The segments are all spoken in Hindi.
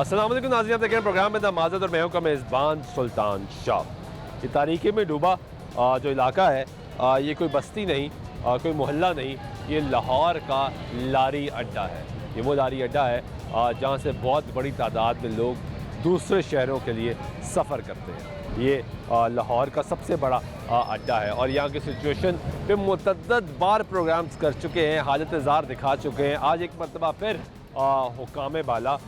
अस्सलाम वालेकुम नाज़रीन, आप देख रहे हैं प्रोग्राम में नमाज़त और मैं हूं का मेज़बान सुल्तान शाह। ये तारीख़ी में डूबा जो इलाका है ये कोई बस्ती नहीं, कोई मोहल्ला नहीं, ये लाहौर का लारी अड्डा है। ये वो लारी अड्डा है जहाँ से बहुत बड़ी तादाद में लोग दूसरे शहरों के लिए सफ़र करते हैं। ये लाहौर का सबसे बड़ा अड्डा है और यहाँ की सिचुएशन पे मुतअद्दिद बार प्रोग्राम्स कर चुके हैं, हालत ज़ार दिखा चुके हैं। आज एक मरतबा फिर हुकाम बाला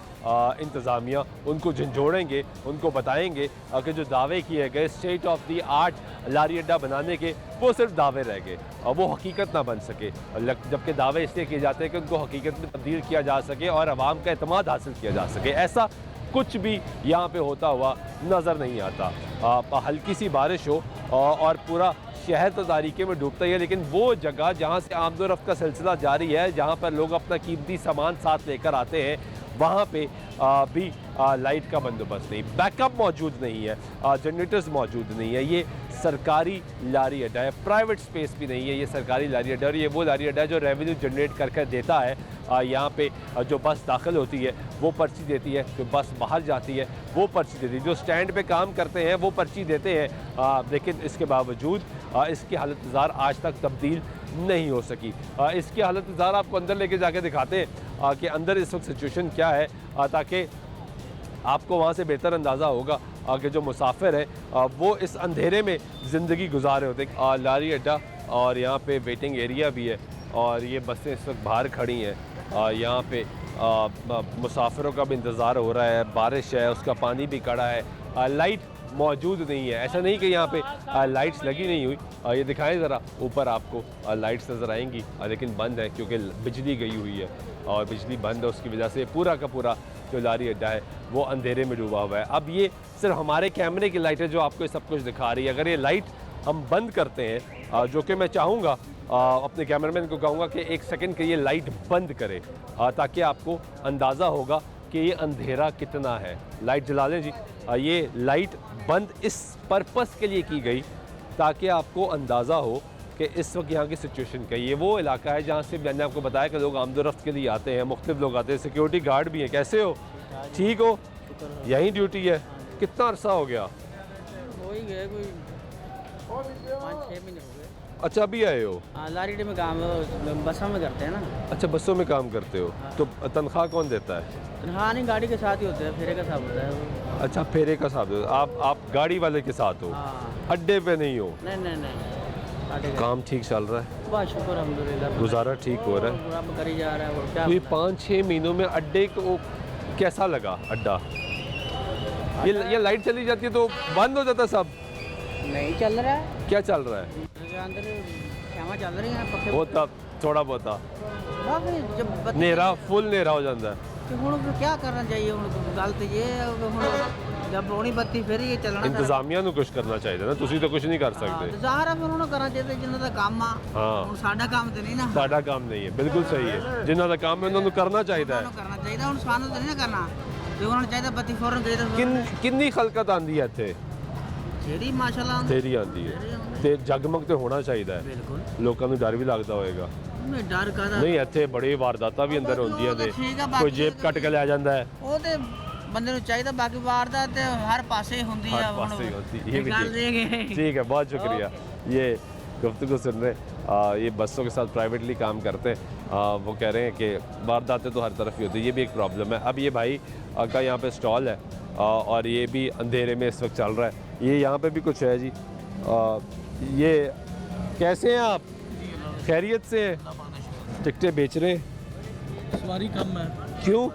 इंतज़ामिया उनको झंझोड़ेंगे, उनको बताएंगे कि जो दावे किए गए स्टेट ऑफ दी आर्ट लारी अड्डा बनाने के, वो सिर्फ दावे रह गए और वो हकीकत ना बन सके। जबकि दावे इसलिए किए जाते हैं कि उनको हकीकत में तब्दील किया जा सके और आवाम का एतमाद हासिल किया जा सके। ऐसा कुछ भी यहाँ पे होता हुआ नज़र नहीं आता। हल्की सी बारिश हो और पूरा शहर तो तारीके में डूबता ही है, लेकिन वो जगह जहाँ से आमदोरफ्त का सिलसिला जारी है, जहाँ पर लोग अपना कीमती सामान साथ लेकर आते हैं, वहाँ पे भी लाइट का बंदोबस्त नहीं, बैकअप मौजूद नहीं है, जनरेटर्स मौजूद नहीं है। ये सरकारी लारी अड्डा है, प्राइवेट स्पेस भी नहीं है, ये सरकारी लारी अड्डा। और ये वो लारी अड्डा है जो रेवेन्यू जनरेट करके देता है। यहाँ पे जो बस दाखिल होती है वो पर्ची देती है, जो बस बाहर जाती है वो पर्ची देती है, जो स्टैंड पे काम करते हैं वो पर्ची देते हैं। लेकिन इसके बावजूद इसकी हालत ज़ार आज तक तब्दील नहीं हो सकी। इसकी हालत ज़ार आपको अंदर लेके जाके दिखाते हैं कि अंदर इस वक्त सिचुएशन क्या है, ताकि आपको वहाँ से बेहतर अंदाज़ा होगा कि जो मुसाफिर है वो इस अंधेरे में ज़िंदगी गुजारे होते हैं। लारी अड्डा और यहाँ पे वेटिंग एरिया भी है और ये बसें इस वक्त बाहर खड़ी हैं। यहाँ पे मुसाफिरों का भी इंतज़ार हो रहा है, बारिश है, उसका पानी भी कड़ा है, लाइट मौजूद नहीं है। ऐसा नहीं कि यहाँ पे लाइट्स लगी नहीं हुई, ये दिखाएं ज़रा, ऊपर आपको लाइट्स नज़र आएंगी लेकिन बंद है क्योंकि बिजली गई हुई है और बिजली बंद है, उसकी वजह से पूरा का पूरा जो लारी अड्डा है वो अंधेरे में डूबा हुआ है। अब ये सिर्फ हमारे कैमरे की लाइट है जो आपको सब कुछ दिखा रही है। अगर ये लाइट हम बंद करते हैं, जो कि मैं चाहूँगा अपने कैमरामैन को कहूँगा कि एक सेकंड के ये लाइट बंद करे ताकि आपको अंदाज़ा होगा कि ये अंधेरा कितना है। लाइट जला लें जी। ये लाइट बंद इस पर्पस के लिए की गई ताकि आपको अंदाज़ा हो कि इस वक्त यहाँ की सिचुएशन क्या है। ये वो इलाका है जहाँ से मैंने आपको बताया कि लोग आमदोरफ्त के लिए आते हैं, मुख्तलिफ लोग आते हैं, सिक्योरिटी गार्ड भी हैं। कैसे हो? ठीक हो? यहीं ड्यूटी है? कितना अरसा हो गया? हो ही गया कोई 5-6 महीने हो गए। अच्छा, अभी आए हो? लारी अड्डे में काम बसों में करते हैं ना। अच्छा, बसों में काम करते हो। तो तनख्वाह कौन देता है? तनख्वाह नहीं, गाड़ी के साथ ही होता है, फेरे का साथ होता है। अच्छा, फेरे का साथ हो आप गाड़ी वाले के साथ हो? हाँ। अड्डे पे नहीं हो? नहीं। काम ठीक चल रहा है? बहुत शुक्र अल्हम्दुलिल्लाह, गुजारा ठीक हो रहा है? रब करी जा रहा है। और क्या ये 5-6 महीनों में अड्डे को कैसा लगा अड्डा? ये लाइट चली जाती है तो बंद हो जाता सब? नहीं चल रहा है। क्या चल रहा है? अंदर श्यामा चल रही है पक्के वो तब थोड़ा बहुत जब नेरा फुल नेरा हो जाता है। तो ਹੁਣ क्या करना चाहिए? गल तो ये जब होनी बत्ती फिर ये चलना। इंतजामिया ਨੂੰ ਕੁਝ ਕਰਨਾ ਚਾਹੀਦਾ ਨਾ, ਤੁਸੀਂ ਤਾਂ ਕੁਝ ਨਹੀਂ ਕਰ ਸਕਦੇ। ਜ਼ਾਹਰ ਹੈ ਫਿਰ ਉਹਨਾਂ ਕਰਨਾ ਚਾਹੀਦਾ ਜਿਨ੍ਹਾਂ ਦਾ ਕੰਮ ਆ। ਹੁਣ ਸਾਡਾ ਕੰਮ ਤੇ ਨਹੀਂ ਨਾ। ਸਾਡਾ ਕੰਮ ਨਹੀਂ ਹੈ, ਬਿਲਕੁਲ ਸਹੀ ਹੈ। ਜਿਨ੍ਹਾਂ ਦਾ ਕੰਮ ਹੈ ਉਹਨਾਂ ਨੂੰ ਕਰਨਾ ਚਾਹੀਦਾ ਹੈ। ਕਰਨਾ ਚਾਹੀਦਾ, ਹੁਣ ਸਾਨੂੰ ਤਾਂ ਨਹੀਂ ਕਰਨਾ। ਤੇ ਉਹਨਾਂ ਨੂੰ ਚਾਹੀਦਾ ਬੱਤੀ ਫੌਰਨ ਦੇ ਦੇ। ਕਿੰਨੀ ਖਲਕਤ ਆਂਦੀ ਹੈ ਇੱਥੇ? ਜਿਹੜੀ ਮਾਸ਼ਾਅੱਲਾ ਤੇਰੀ ਆਂਦੀ ਹੈ ਤੇ ਜਗਮਗ ਤੇ ਹੋਣਾ ਚਾਹੀਦਾ ਹੈ। ਬਿਲਕੁਲ, ਲੋਕਾਂ ਨੂੰ ਡਰ ਵੀ ਲੱਗਦਾ ਹੋਏਗਾ। ਨਹੀਂ ਡਰ ਕਾਹਦਾ? ਨਹੀਂ, ਇੱਥੇ ਬੜੇ ਵਾਰਦਾਤਾਂ ਵੀ ਅੰਦਰ ਹੁੰਦੀਆਂ ਨੇ, ਕੋਈ ਜੇਬ ਕੱਟ ਕੇ ਲੈ ਜਾਂਦਾ ਹੈ। ਉਹ ਤੇ ਬੰਦੇ ਨੂੰ ਚਾਹੀਦਾ, ਬਾਕੀ ਵਾਰਦਾਤ ਤੇ ਹਰ ਪਾਸੇ ਹੁੰਦੀ ਆ। हर पास ही होती है, ये भी ठीक है। बहुत शुक्रिया। ये गुफ्तगू सुन रहे ये बसों के साथ प्राइवेटली काम करते हैं। वो कह रहे हैं कि वारदातें तो हर तरफ ही होती है, ये भी एक प्रॉब्लम है। अब ये भाई का यहाँ पे स्टॉल है और ये भी अंधेरे में इस वक्त चल रहा है। ये यहाँ पे भी कुछ है जी। ये कैसे हैं आप? खैरियत से हैं? टिकटें बेच रहे हैं? सवारी कम है। क्यों?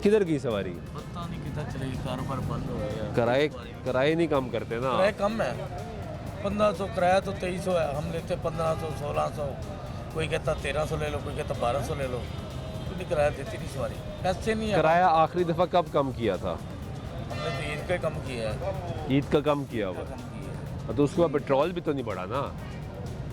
किधर की सवारी? पता नहीं किधर चली, कारोबार बंद हो गया। किराए नहीं कम करते ना? किराया कम है, 1500 किराया तो 2300 है, हम लेते 1500 1600। कोई कहता 1300 ले लो, कोई कहता 1200 ले लो। तो किराया देती नहीं सवारी, पैसे नहीं है। किराया आखिरी दफ़ा कब कम किया था? हमने तो ईद का कम किया है। ईद का कम किया हुआ? कम किया है। तो उसके बाद पेट्रोल भी तो नहीं बढ़ा ना?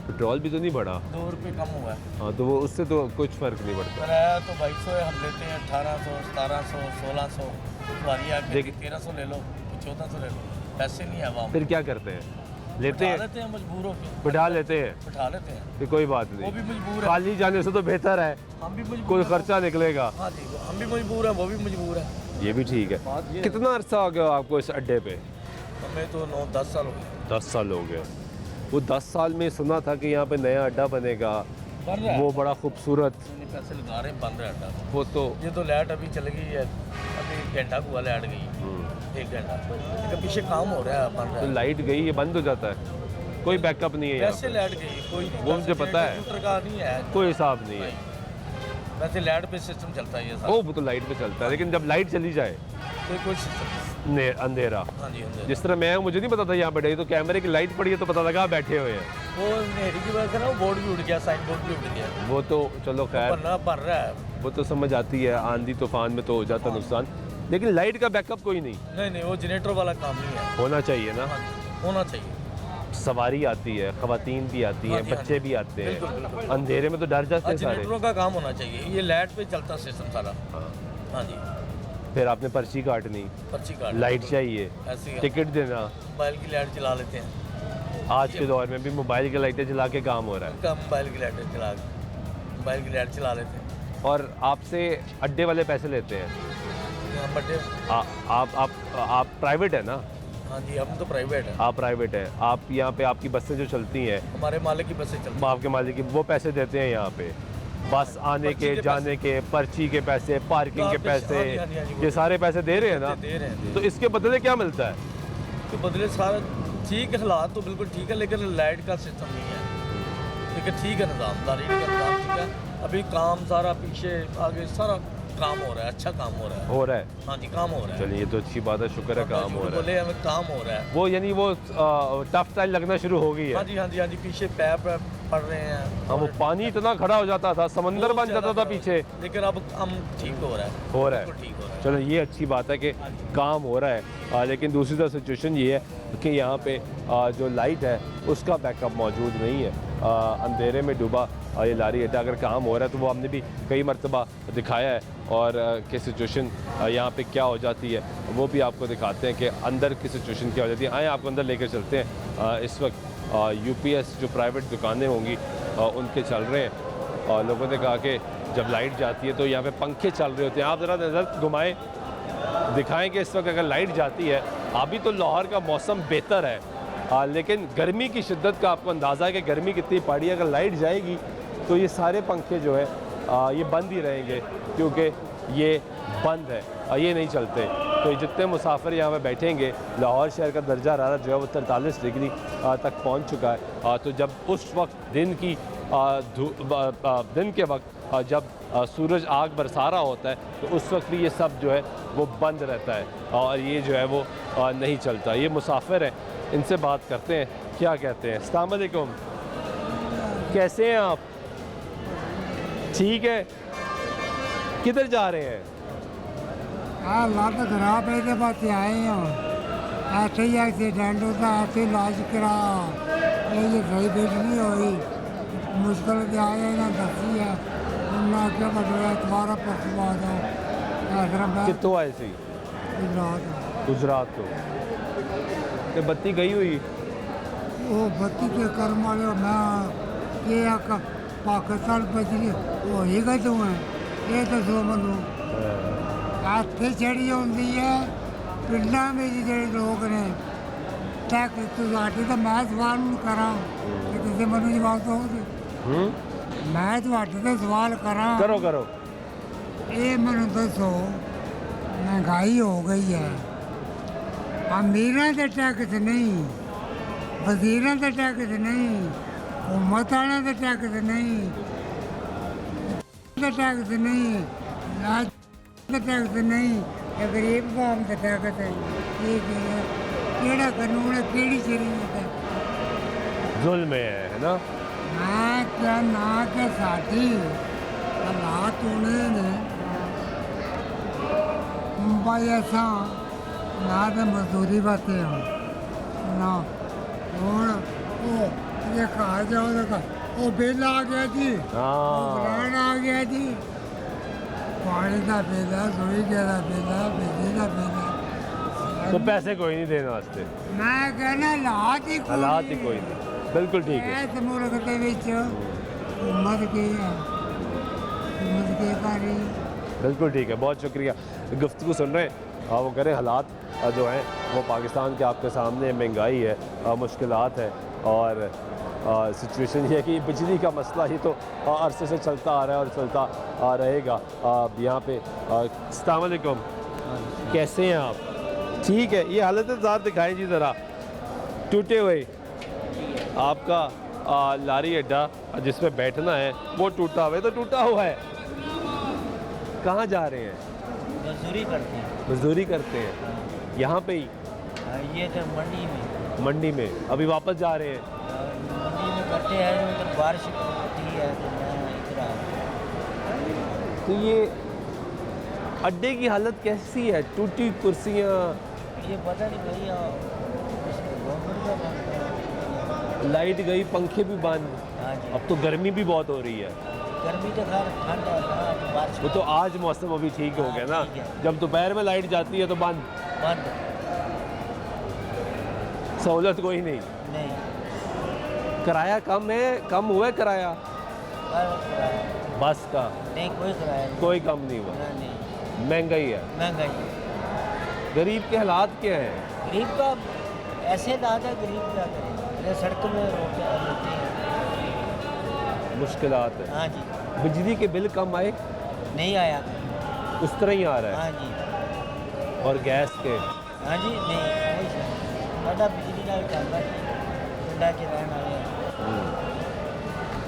पेट्रोल भी तो नहीं बढ़ा। 2 रुपये कम हुआ है। हाँ, तो वो उससे तो कुछ फ़र्क नहीं पड़ता। किराया तो 2200 है, हम लेते हैं 1800 1700 1600। सवारी आके 1300 ले लो, 1400 ले लो, पैसे नहीं है वहाँ। फिर क्या करते हैं? लेते हैं, मजबूर होकर बिठा लेते हैं। बिठा लेते हैं, फिर कोई बात वो नहीं, भी मजबूर है। खाली जाने से तो बेहतर है, हम भी मजबूर कोई हैं। खर्चा निकलेगा। हाँ जी, हम भी मजबूर हैं, वो भी मजबूर है। ये भी ठीक है। बात ये कितना अरसा हो गया आपको इस अड्डे पे? हमें तो 9-10 साल हो गए। 10 साल हो गए। वो 10 साल में सुना था कि यहाँ पे नया अड्डा बनेगा, बन रहा है, वो बड़ा खूबसूरत, पैसे लगा रहे हैं, बन रहा है अड्डा। वो तो ये तो लाइट अभी चल गई है, अभी घंटा हुआ लाइट गई, 1 घंटा, लेकिन पीछे काम हो रहा है, बन रहा तो है। लाइट गई ये बंद हो जाता है, कोई बैकअप नहीं है यहाँ वैसे पे? लाइट गई कोई नहीं, वो मुझे पता है। कंप्यूटर का नहीं है, कोई हिसाब नहीं है। वैसे लाइट पे सिस्टम चलता है ये सारा, वो तो लाइट पे चलता है, लेकिन जब लाइट चली जाए कोई सिस्टम अंधेरा, हाँ जी अंदर जिस तरह मैं हूँ, मुझे नहीं पता था यहाँ पे, तो कैमरे की लाइट पड़ी है तो पता लगा बैठे हुए हैं। वो अंधेरी की वजह से ना वो बोर्ड भी उड़ गया, साइन बोर्ड भी उड़ गया, वो तो चलो खैर, बनना बन रहा है। वो तो समझ आती है, आंधी तूफान में तो हो जाता नुकसान, लेकिन लाइट का बैकअप कोई नहीं नहीं वो जनरेटर वाला काम नहीं है, होना चाहिए ना। हाँ जी, होना चाहिए। सवारी आती है, खवातीन भी आती हाँ हैं, जी, हाँ बच्चे जी। भी आते बिल्कुल, हैं, बिल्कुल। अंधेरे में तो डर जाते हैं सारे। जनरेटरों का काम होना चाहिए, ये लाइट पे चलता सिस्टम सारा। हाँ। हाँ जी, फिर आपने पर्ची काटनी, पर्ची कार्ड, लाइट चाहिए, ऐसे ही टिकट देना। मोबाइल की लाइट चला लेते हैं, आज के दौर में भी मोबाइल की लाइटें जला के काम हो रहा है। का मोबाइल की लाइट चला मोबाइल की लाइट चला लेते हैं। और आपसे अड्डे वाले पैसे लेते हैं। यहाँ बर्थडे, आप प्राइवेट है ना? हाँ जी हम तो प्राइवेट है, आप प्राइवेट है, आप यहाँ पे आपकी बसें जो चलती हैं, हमारे मालिक की बसें चलती आपके मालिक की, वो पैसे देते हैं यहाँ पे, बस आने पर्ची के के जाने के, पर्ची के पैसे, पार्किंग के हाँ, पैसे, हाँ जी, हाँ जी, हाँ जी, वो ये सारे पैसे दे रहे हैं ना? दे रहे हैं। तो इसके बदले क्या मिलता है? तो बदले सारा ठीक है, हालात तो बिल्कुल ठीक है, लेकिन लाइट का सिस्टम नहीं है, लेकिन ठीक है निज़ाम, लाइट का निज़ाम ठीक है। अभी काम सारा पीछे आगे सारा काम हो रहा है, अच्छा काम हो रहा है। हो रहा है? हाँ जी काम हो रहा है। चलिए ये तो अच्छी बात है, शुक्र है काम हो रहा है। बोले हमें काम हो रहा है। वो यानी वो टफ टाइल लगना शुरू हो गई हाँ है। जी हाँ जी हाँ जी, पीछे पैप पड़ रहे हैं। हाँ, वो पानी इतना खड़ा हो जाता था, समंदर बन जाता था पीछे, लेकिन अब हम ठीक हो रहा है, हो रहा है। बिल्कुल ठीक हो रहा है। चलो ये अच्छी बात है कि काम हो रहा है, लेकिन दूसरी तरफ सिचुएशन ये है कि यहाँ पे जो लाइट है उसका बैकअप मौजूद नहीं है। अंधेरे में डूबा ये लारी अड्डा अगर काम हो रहा है तो वो हमने भी कई मरतबा दिखाया है, और कि सिचुएशन यहाँ पे क्या हो जाती है वो भी आपको दिखाते हैं कि अंदर की सिचुएशन क्या हो जाती है। आए आपको अंदर लेकर चलते हैं। इस वक्त यूपीएस जो प्राइवेट दुकानें होंगी उनके चल रहे हैं, और लोगों ने कहा कि जब लाइट जाती है तो यहाँ पे पंखे चल रहे होते हैं। आप ज़रा नज़र घुमाएं, दिखाएं कि इस वक्त अगर लाइट जाती है, अभी तो लाहौर का मौसम बेहतर है, लेकिन गर्मी की शिद्दत का आपको अंदाज़ा है कि गर्मी कितनी पड़ी है। अगर लाइट जाएगी तो ये सारे पंखे जो है ये बंद ही रहेंगे, क्योंकि ये बंद है, ये नहीं चलते। तो जितने मुसाफिर यहाँ पे बैठेंगे, लाहौर शहर का दर्जा हरारत जो है वो 43 डिग्री तक पहुँच चुका है। तो जब उस वक्त दिन के वक्त जब सूरज आग बरसा रहा होता है तो उस वक्त भी ये सब जो है वो बंद रहता है, और ये जो है वो नहीं चलता। ये मुसाफिर हैं, इनसे बात करते हैं, क्या कहते हैं। अस्सलाम वालेकुम, कैसे हैं आप? ठीक है, किधर जा रहे हैं? हाँ लत खराब है तो बस आए हैं, ऐसे ही एक्सीडेंट होता ऐसे इलाज करा, ये सही फिट नहीं हुई, मुश्किल से आए ना दसी है, उन्हें क्या बदला तुम्हारा परसों आ जाओ, ऐसा मैं कितों आए सी? गुजरात तो ते बत्ती गई हुई? वो बत्ती के कर्म वाले मैं ये पाकिस्तान बजरी वो ही गए तो हैं, ये तो सो मनो हाथे चढ़ी होंगी है पिंडा में ਜਿਹੜੇ ਲੋਕ ਨੇ ਟੈਕ ਤੁਹਾਡੇ ਤਾਂ ਮੈਂ ਸਵਾਲ ਨੂੰ ਕਰਾਂ ਕਿ ਕਿਸੇ ਮੈਨੂੰ ਜਵਾਬ ਦਿਓ। ਮੈਂ ਤੁਹਾਡੇ ਤੇ ਸਵਾਲ ਕਰਾਂ, करो करो। ਇਹ ਮੈਨੂੰ ਦੱਸੋ ਮਹਿੰਗਾਈ ਹੋ ਗਈ ਹੈ, ਅਮੀਰਾਂ ਦੇ ਟੈਕਸ ਨਹੀਂ, ਵਜ਼ੀਰਾਂ ਦੇ ਟੈਕਸ ਨਹੀਂ, हुकूमत वालों का टैक्स नहीं, टैक्स नहीं, राज का टैक्स नहीं, गरीब कौम का टैक्स है। केड़ा कानून है, केड़ी शरीयत है? जुल्म है ना? मैं क्या ना के साथी हालात होने ने मुंबई ऐसा ना तो मजदूरी बातें हो ना हूँ ये कहा जाओ तो वो बिल आ गया जी, प्लान आ गया जी, पानी का बिल है, सोई का बिल है, बिजली का बिल है, तो पैसे कोई नहीं देने वास्ते। मैं कहना हालात ही कोई नहीं, बिल्कुल ठीक है। इस मुल्क के विच हुकूमत की है, हुकूमत की कर रही बिल्कुल ठीक है, बहुत शुक्रिया। गुफ्तगू सुन रहे हैं, वो करें हालात जो हैं वो पाकिस्तान के आपके सामने, महंगाई है, मुश्किलात है और सिचुएशन ये है कि बिजली का मसला ही तो अरसे से चलता आ रहा है और चलता रहेगा। यहाँ पे अस्सलाम वालेकुम, कैसे हैं आप? ठीक है, ये हालत ज़ार दिखाएं जी ज़रा। टूटे हुए आपका लारी अड्डा जिसमें बैठना है वो टूटा हुआ है, तो टूटा हुआ है। कहाँ जा रहे हैं? मजदूरी करते हैं। मजदूरी करते हैं यहाँ पे ही? ये तो मंडी में। मंडी में अभी वापस जा रहे हैं? मंडी में करते हैं, उधर बारिश होती है तो मैं इधर आ गया। तो ये अड्डे की हालत कैसी है? टूटी कुर्सियाँ, ये पता नहीं भैया, गवर्नमेंट का बनता है। लाइट गई, पंखे भी बंद। हाँ जी, अब तो गर्मी भी बहुत हो रही है। गर्मी तो खैर ठंड है ना, तो बारिश वो तो आज मौसम अभी ठीक हो गया ना, ठीक है। जब दोपहर में लाइट जाती है तो बंद, बंद सहूलत कोई नहीं। नहीं। किराया कम है, कम हुआ है किराया किराया बस का? नहीं, कोई किराया नहीं। कोई कम नहीं हुआ। नहीं, महंगाई है, महंगाई। गरीब के हालात क्या हैं? गरीब का ऐसे दादा है, गरीब क्या करें, ये सड़क में रोते हैं। मुश्किलात है। हाँ जी, बिजली के बिल कम आए? नहीं आया। उस तरह ही आ रहा हाँ है। जी, और गैस के? हाँ जी, नहीं साढ़ा बिजली का चलता है, ठंडा के रहने वाले हैं।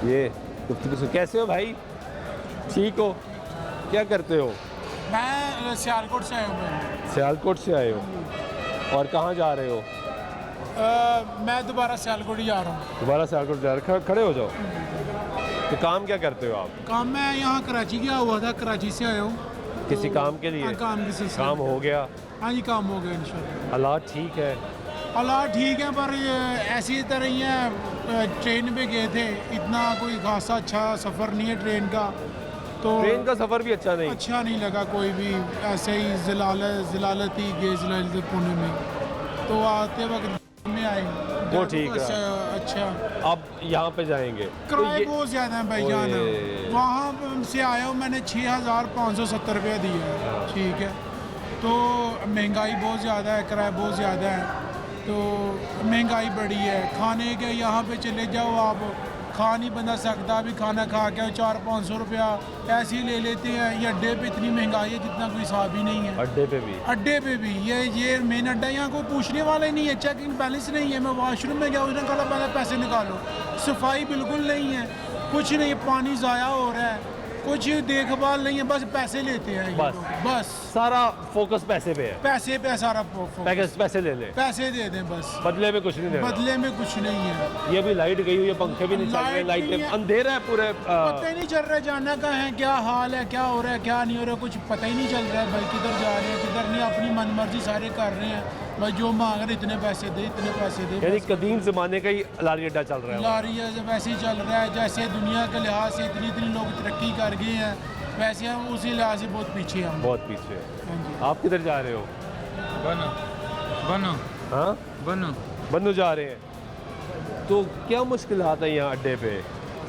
ये गुफ्तगू से कैसे हो भाई? ठीक हो? क्या करते हो? मैं सियालकोट से आया हूँ मैं। सियालकोट से आए हो और कहाँ जा रहे हो? मैं दोबारा सियालकोट ही जा रहा हूँ। दोबारा सियालकोट जा रहे हो? खड़े हो जाओ। तो काम क्या करते हो आप? काम मैं यहाँ कराची गया हुआ था, कराची से आया हूँ। किसी काम के लिए? हाँ, काम किसी से। काम हो गया? हाँ जी, काम हो गया इंशाल्लाह। हालात ठीक है? हालात ठीक है, पर ये ऐसी तरह ही है। ट्रेन पे गए थे, इतना कोई खासा अच्छा सफ़र नहीं है ट्रेन का, तो ट्रेन का सफ़र भी अच्छा नहीं? अच्छा नहीं लगा कोई भी। ऐसे ही जलालत ही गए जलालत पुणे में, तो आते वक्त में आए वो ठीक है। अच्छा। अब यहाँ पे जाएंगे तो किराए ये बहुत ज़्यादा है भाईजान। ओए। वहाँ से आया हूँ मैंने 6,570 रुपया दिया है, ठीक है। तो महंगाई बहुत ज़्यादा है, किराया बहुत ज़्यादा है, तो महंगाई बढ़ी है। खाने के यहाँ पे चले जाओ आप, खा नहीं बंदा सकता। अभी खाना खा के 400-500 रुपया ऐसे ही ले लेते हैं। ये अड्डे पे इतनी महंगाई है जितना कोई हिसाब ही नहीं है। अड्डे पे भी? अड्डे पे भी ये मेन अड्डा, यहाँ कोई पूछने वाला ही नहीं है, चेक इन बैलेंस नहीं है। मैं वॉशरूम में गया, उसने कहा पहले पैसे निकालो। सफाई बिल्कुल नहीं है, कुछ नहीं, पानी ज़ाया हो रहा है, कुछ देखभाल नहीं है, बस पैसे लेते हैं ये बस। लोग। बस सारा फोकस पैसे पे है? पैसे पे सारा पैसे ले ले, पैसे दे दें बस, बदले में कुछ नहीं देना। बदले में कुछ नहीं है। ये भी लाइट गई हुई है, पंखे भी नहीं चल रहे, लाइट नहीं लाइट है। अंधेरा है पूरे। पता ही नहीं चल रहा है जाना कहाँ है, क्या हाल है, क्या हो रहा है, क्या नहीं हो रहा है, कुछ पता ही नहीं चल रहा है भाई। किधर जा रहे हैं, किधर नहीं, अपनी मनमर्जी सारे कर रहे हैं भाई, जो मांग रहे इतने पैसे दे, इतने पैसे दे। यानी कदीम ज़माने का ही लारी अड्डा चल रहा है। लारी वैसे ही चल रहा है, जैसे दुनिया के लिहाज से इतनी लोग तरक्की कर गए हैं, वैसे हम उसी लिहाज से बहुत पीछे हैं हम। बहुत पीछे। हाँ जी। आप किधर जा रहे हो? बनो हाँ, बन्नू जा रहे हैं। तो क्या मुश्किल आता है यहाँ अड्डे पे?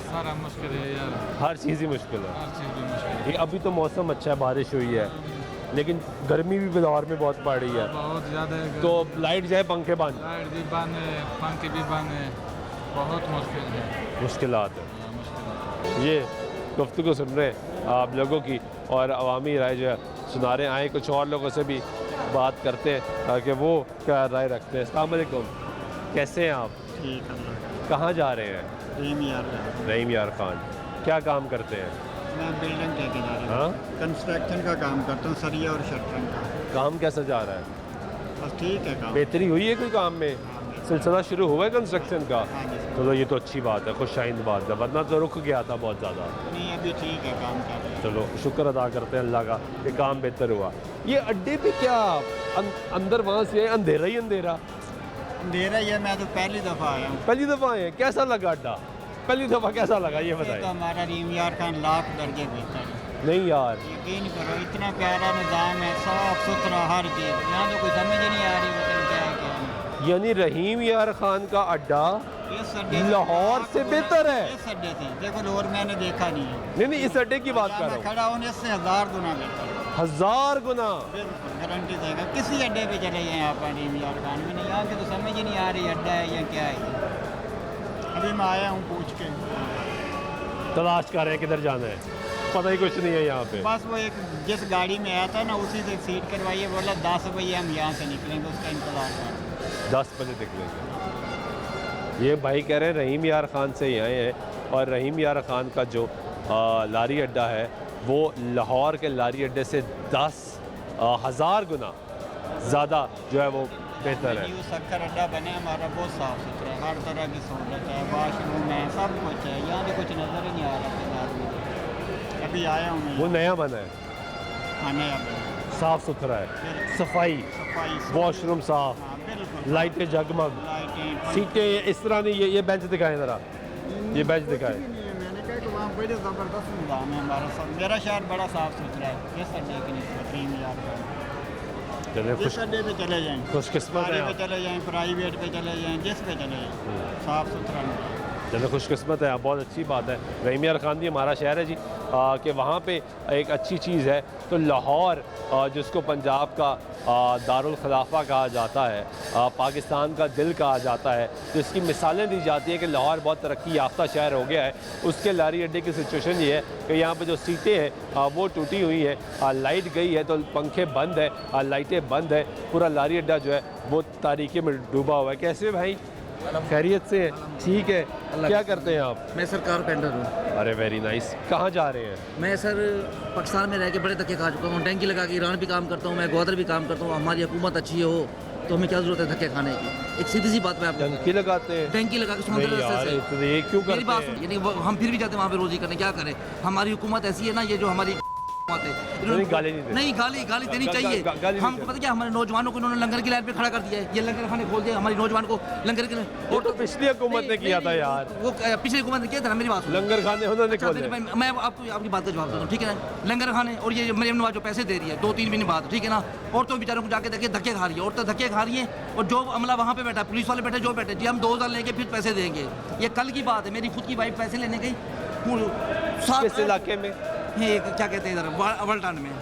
सारा मुश्किल है यार, हर चीज़ ही मुश्किल है। हर चीज़ भी मुश्किल है। ये अभी तो मौसम अच्छा है, बारिश हुई है, लेकिन गर्मी भी बिलावर में बहुत पड़ रही है। बहुत ज़्यादा है। तो लाइट जाए, पंखे बंद, लाइट भी बंद है, पंखे भी बंद है, बहुत मुश्किल है। मुश्किलात है। मुश्किल है। ये गुफ्तगू सुन रहे हैं आप लोगों की और अवामी राय जो है सुना रहे हैं। आए कुछ और लोगों से भी बात करते हैं कि वो क्या राय रखते हैं। अस्सलाम वालेकुम, कैसे हैं आप? ठीक है। कहाँ जा रहे हैं? रहीम यार खान। क्या काम करते हैं? मैं बिल्डिंग ठेकेदार हूँ। हाँ, कंस्ट्रक्शन का काम करता हूँ, सरिया और शटरिंग का। काम कैसा जा रहा है? बस ठीक है काम। बेहतरी हुई है कोई काम में? सिलसिला शुरू हुआ है कंस्ट्रक्शन का? हाँ जी। चलो ये तो अच्छी बात है, खुशाइंद बात है, वरना तो रुक गया था बहुत ज़्यादा। नहीं अभी ठीक है, काम कर रहे हैं। चलो शुक्र अदा करते हैं अल्लाह का कि काम बेहतर हुआ। ये अड्डे पे क्या अंदर वहाँ से अंधेरा ही अंधेरा? अंधेरा ही है, मैं तो पहली दफ़ा आया हूँ। पहली दफ़ा आए हैं? कैसा लगा अड्डा? पहली दफ़ा कैसा लगा ये ये तो बताइए। हमारा रहीम यार खान लाख दर्जे बेहतर है। नहीं यार, यकीन करो, इतना प्यारा निज़ाम है, साफ सुथरा हर चीज़। यहाँ तो कोई समझ ही नहीं आ रही, मतलब क्या है क्या नहीं। यानी रहीम यार खान का अड्डा इस अड्डे से लाहौर से बेहतर है। इस अड्डे से देखो, और मैंने देखा नहीं है। नहीं, इस अड्डे की बात कर मैं रहा हूँ। खड़ा हूँ, इससे 1000 गुना बेहतर है। 1000 गुना। बिल्कुल गारंटी देगा। किसी अड्डे पे चले जाएं आप रीम यार खान में, नहीं यहाँ की तो समझ ही नहीं आ रही अड्डा है या क्या है। अभी मैं आया हूँ पूछ के, तलाश कर रहे हैं किधर जाना है, पता ही कुछ नहीं है यहाँ पे। बस वो एक जिस गाड़ी में आया था ना उसी से सीट करवाइए, बोला 10 बजे हम यहाँ से निकलेंगे, उसका इंतजार कर। 10 बजे निकलेंगे। ये भाई कह रहे हैं रहीम यार खान से ही आए हैं, और रहीम यार खान का जो लारी अड्डा है वो लाहौर के लारी अड्डे से 10,000 गुना ज़्यादा जो है वो बेहतर है। न्यू सक्कर अड्डा बने हमारा, बहुत साफ़ सुथरा है, हर तरह की सहूलत है, वाशरूम है, सब कुछ है। यहाँ भी कुछ नज़र ही नहीं आ रहा फिलहाल मुझे। अभी आया हूँ मैं, वो नया बना है, आने साफ़ सुथरा है, सफाई, सफाई, वॉशरूम साफ, हाँ, बिल्कुल लाइटें जगमग, लाइटें, सीटें इस तरह नहीं। ये बेंच दिखाएं ज़रा, ये बेंच दिखाएं। मैंने कहा कि वहाँ बड़े ज़बरदस्त निज़ाम है हमारा। सब मेरा शहर बड़ा साफ़ सुथरा है। इस अड्डे की निस्बत रीम यार चलिए जिस अड्डे पे चले जाएँ, खुशकिस्मत है पे आप। चले जाएँ, प्राइवेट पे चले जाएँ, जिस पे चले जाएँ, साफ़ सुथरा निज़ाम। चलो खुशकिस्मत है आप, बहुत अच्छी बात है। रहीम यार खान भी हमारा शहर है जी, कि वहाँ पे एक अच्छी चीज़ है। तो लाहौर जिसको पंजाब का दारुल खिलाफा कहा जाता है, पाकिस्तान का दिल कहा जाता है, तो इसकी मिसालें दी जाती हैं कि लाहौर बहुत तरक्की याफ्ता शहर हो गया है। उसके लारी अड्डे की सिचुएशन ये है कि यहाँ पे जो सीटें हैं वो टूटी हुई हैं, लाइट गई है तो पंखे बंद है, लाइटें बंद है, पूरा लारी अड्डा जो है वो तारीकी में डूबा हुआ है। कैसे भाई, खैरियत से है? ठीक है। क्या करते हैं आप? मैं सर कारपेंटर हूँ। अरे वेरी नाइस। कहाँ जा रहे हैं? मैं सर पाकिस्तान में रह के बड़े धक्के खा चुका हूँ, टैंकी लगा के ईरान भी काम करता हूँ, मैं ग्वादर भी काम करता हूँ। हमारी हुकूमत अच्छी हो तो हमें क्या ज़रूरत है धक्के खाने की? एक सीधी सी बात मैं आपको, टंकी लगाते हैं? टैंकी लगा के नहीं यार, तो ये क्यों मेरी करते बात हैं? सुनिए, हम फिर भी जाते हैं वहाँ पे रोजी करने, क्या करें? हमारी हुकूमत ऐसी है ना, ये जो हमारी नहीं, गाली नहीं देनी। नहीं, गाली देनी चाहिए। गाली नहीं हमको पता क्या, हमारे नौजवानों को इन्होंने लंगर की लाइन पे खड़ा कर दिया है। ये लंगर खाने खोल दिया, हमारी नौजवान को लंगर के वो तो पिछली हुकूमत ने किया था यार। वो पिछली हुकूमत ने किया था ना, मेरी बात सुनो। लंगर खाने उन्होंने अच्छा, खोले। मैं आपको आपकी बात का जवाब देता हूँ, ठीक है ना? लंगर खाने और ये मरियम नवाज जो पैसे दे रही है 2-3 महीने बाद, ठीक है ना? औरतों बेचारों को जाके देखिए धक्के खा रही है, औरतें धक्के खा रही हैं, और जो अमला वहाँ पे बैठा, पुलिस वाले बैठे, जो बैठे जी हम 2000 लेंगे फिर पैसे देंगे। ये कल की बात है, मेरी खुद की वाइफ पैसे लेने गई किस इलाके में? ये क्या कहते हैं इधर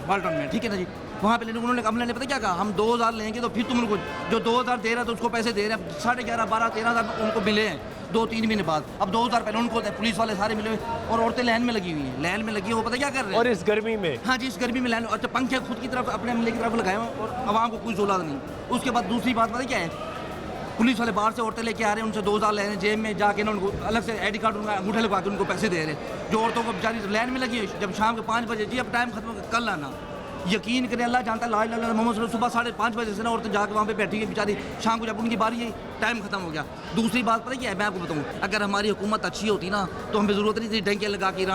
वाल्टन में, ठीक है ना जी? वहाँ पे लेने उन्होंने अमला ने पता क्या कहा, हम 2000 लेंगे तो फिर तुम उनको जो 2000 दे रहा है तो उसको पैसे दे रहे हैं। 11.5, 12, 13,000 उनको मिले हैं 2-3 महीने बाद। अब 2000 पहले उनको पुलिस वाले सारे मिले और औरतें लाइन में लगी हुई हैं, लाइन में लगी है। वो पता क्या कर रहे हैं? और इस गर्मी में? हाँ जी, इस गर्मी में लाइन, अच्छा पंखे खुद की तरफ अपने अमले की तरफ लगाए हुए और आवाम को कोई सहूलत नहीं। उसके बाद दूसरी बात पता क्या है, पुलिस वाले बाहर से औरतें लेके आ रहे हैं, उनसे 2000 ले रहे हैं, जेब में जाके ना उनको अलग से आईडी कार्ड उनका अंगूठे लगवा के उनको पैसे दे रहे हैं। जो औरतों को बेचारी लाइन में लगी है, जब शाम के 5 बजे जी अब टाइम खत्म हो गया, कल आना। यकीन करें, अल्लाह जानता है, ला इलाहा इल्लल्लाह मोहम्मद सुबह 5:30 बजे से ना औरतें जाके वहाँ पे बैठी है बेचारी, शाम को जब उनकी बारी है टाइम खत्म हो गया। दूसरी बात पता क्या है, मैं आपको बताऊँ, अगर हमारी हुकूमत अच्छी होती ना तो हमें ज़रूरत नहीं थी टंकियाँ लगा के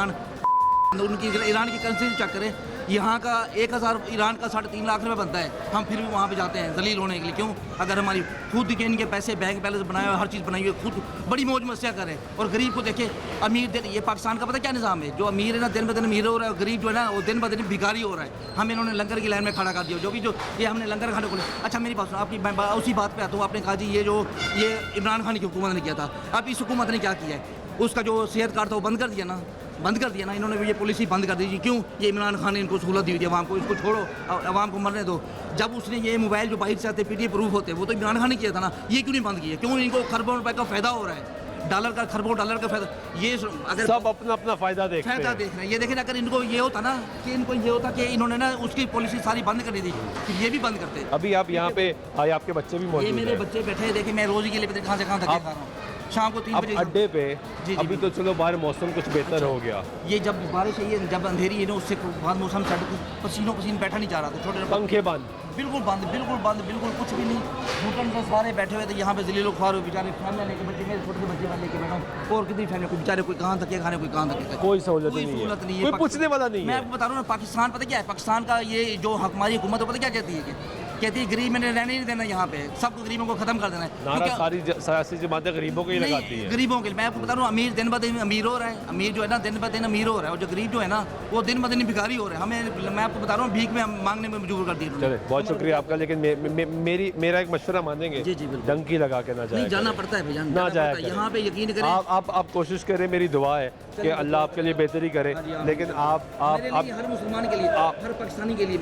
उनकी ईरान की करेंसी चेक करें। यहाँ का 1000 ईरान का 3.5 लाख रुपये बनता है, हम फिर भी वहाँ पे जाते हैं जलील होने के लिए। क्यों? अगर हमारी खुद के इनके पैसे बैंक बैलेंस बनाए हुए, हर चीज़ बनाई हुई है, खुद बड़ी मौज मस्तियाँ करें और गरीब को देखे अमीर दिन। ये पाकिस्तान का पता क्या निज़ाम है, जो अमीर है ना दिन ब दिन अमीर हो रहा है और गरीब जो है ना वो दिन ब दिन भिखारी हो रहा है। हम इन्होंने लंगर की लाइन में खड़ा कर दिया, जो ये हमने लंगर खाने को। अच्छा मेरी बात सुनो, आपकी उसी बात पर आता हूँ। आपने कहा जी ये इमरान खान की हुकूमत ने किया था, अब इस हुकूमत ने क्या किया है, उसका जो सेहत कार्ड था वो बंद कर दिया ना इन्होंने भी। ये पॉलिसी बंद कर दी। क्यों? ये इमरान खान ने इनको सहूलत दी हुई है आवाम को, इसको छोड़ो, आवाम को मरने दो। जब उसने ये मोबाइल जो बाहर से आते PDF प्रूफ होते वो तो इमरान खान ने किया था ना, ये क्यों नहीं बंद किया? क्यों? इनको खरबों रुपए का फ़ायदा हो रहा है, खरबों डॉलर का फायदा। ये अगर सब अपना अपना फ़ायदा देख रहे हैं। ये देखें, अगर इनको ये होता ना कि इन्होंने ना उसकी पॉलिसी सारी बंद कर दी थी, ये भी बंद करते। अभी आप यहाँ पे आए, आपके बच्चे भी मौजूद हैं। ये मेरे बच्चे बैठे हैं, देखिए मैं रोज़ी के लिए कहाँ से कहाँ धक्के खा रहा हूँ। शाम को 3 बजे अड्डे पे जी, अभी तो चलो बाहर मौसम कुछ बेहतर हो गया। ये जब बारिश है, जब अंधेरी है ना, उससे बाद मौसम पसीनों बैठा नहीं जा रहा था। छोटे पंखे बंद, बिल्कुल कुछ भी नहीं। घुटन से सारे बैठे हुए थे यहाँ पे, जलीलो ख्वार हुए बेचारे, फैमिली लेके बच्चे, मेरे छोटे बच्चे मैं लेके बैठा हूँ। और कितनी फैमिली, कोई बेचारे कोई कहाँ धक्के खाने, कोई कहाँ धक्के, कोई सहूलत नहीं है, कोई पूछने वाला नहीं है। मैं आपको बता रहा हूँ ना, पाकिस्तान पता क्या है, पाकिस्तान का ये जो हमारी हुकूमत है पता क्या कहती है कि कहती है गरीब मैंने रहने नहीं देना यहाँ पे, सबको गरीबों को खत्म कर देना है। नारा क्योंकि- सारी सियासी जमातें गरीबों को ही नहीं, लगाती है। गरीबों के लिए मैं आपको बता रहा हूँ, अमीर दिन ब दिन अमीर हो रहा है, अमीर जो है ना दिन ब दिन अमीर हो रहा है, और जो गरीब जो है ना वो दिन ब दिन भिखारी हो रहा है। हमें मैं आपको बता रहा हूँ भीख में मांगने में मजबूर कर दिया चले, बहुत शुक्रिया आपका, लेकिन मेरा एक मशवरा मानेंगे, जी, जी, बिल्कुल। डंकी लगा के ना जाए, नहीं जाना पड़ता है भाईजान, ना जाया करें। यहाँ पे यकीन करें। आप कोशिश करें, मेरी दुआ है कि अल्लाह आपके लिए बेहतरी करे, लेकिन मेरे लिए, हर मुसलमान के लिए, हर पाकिस्तानी के लिए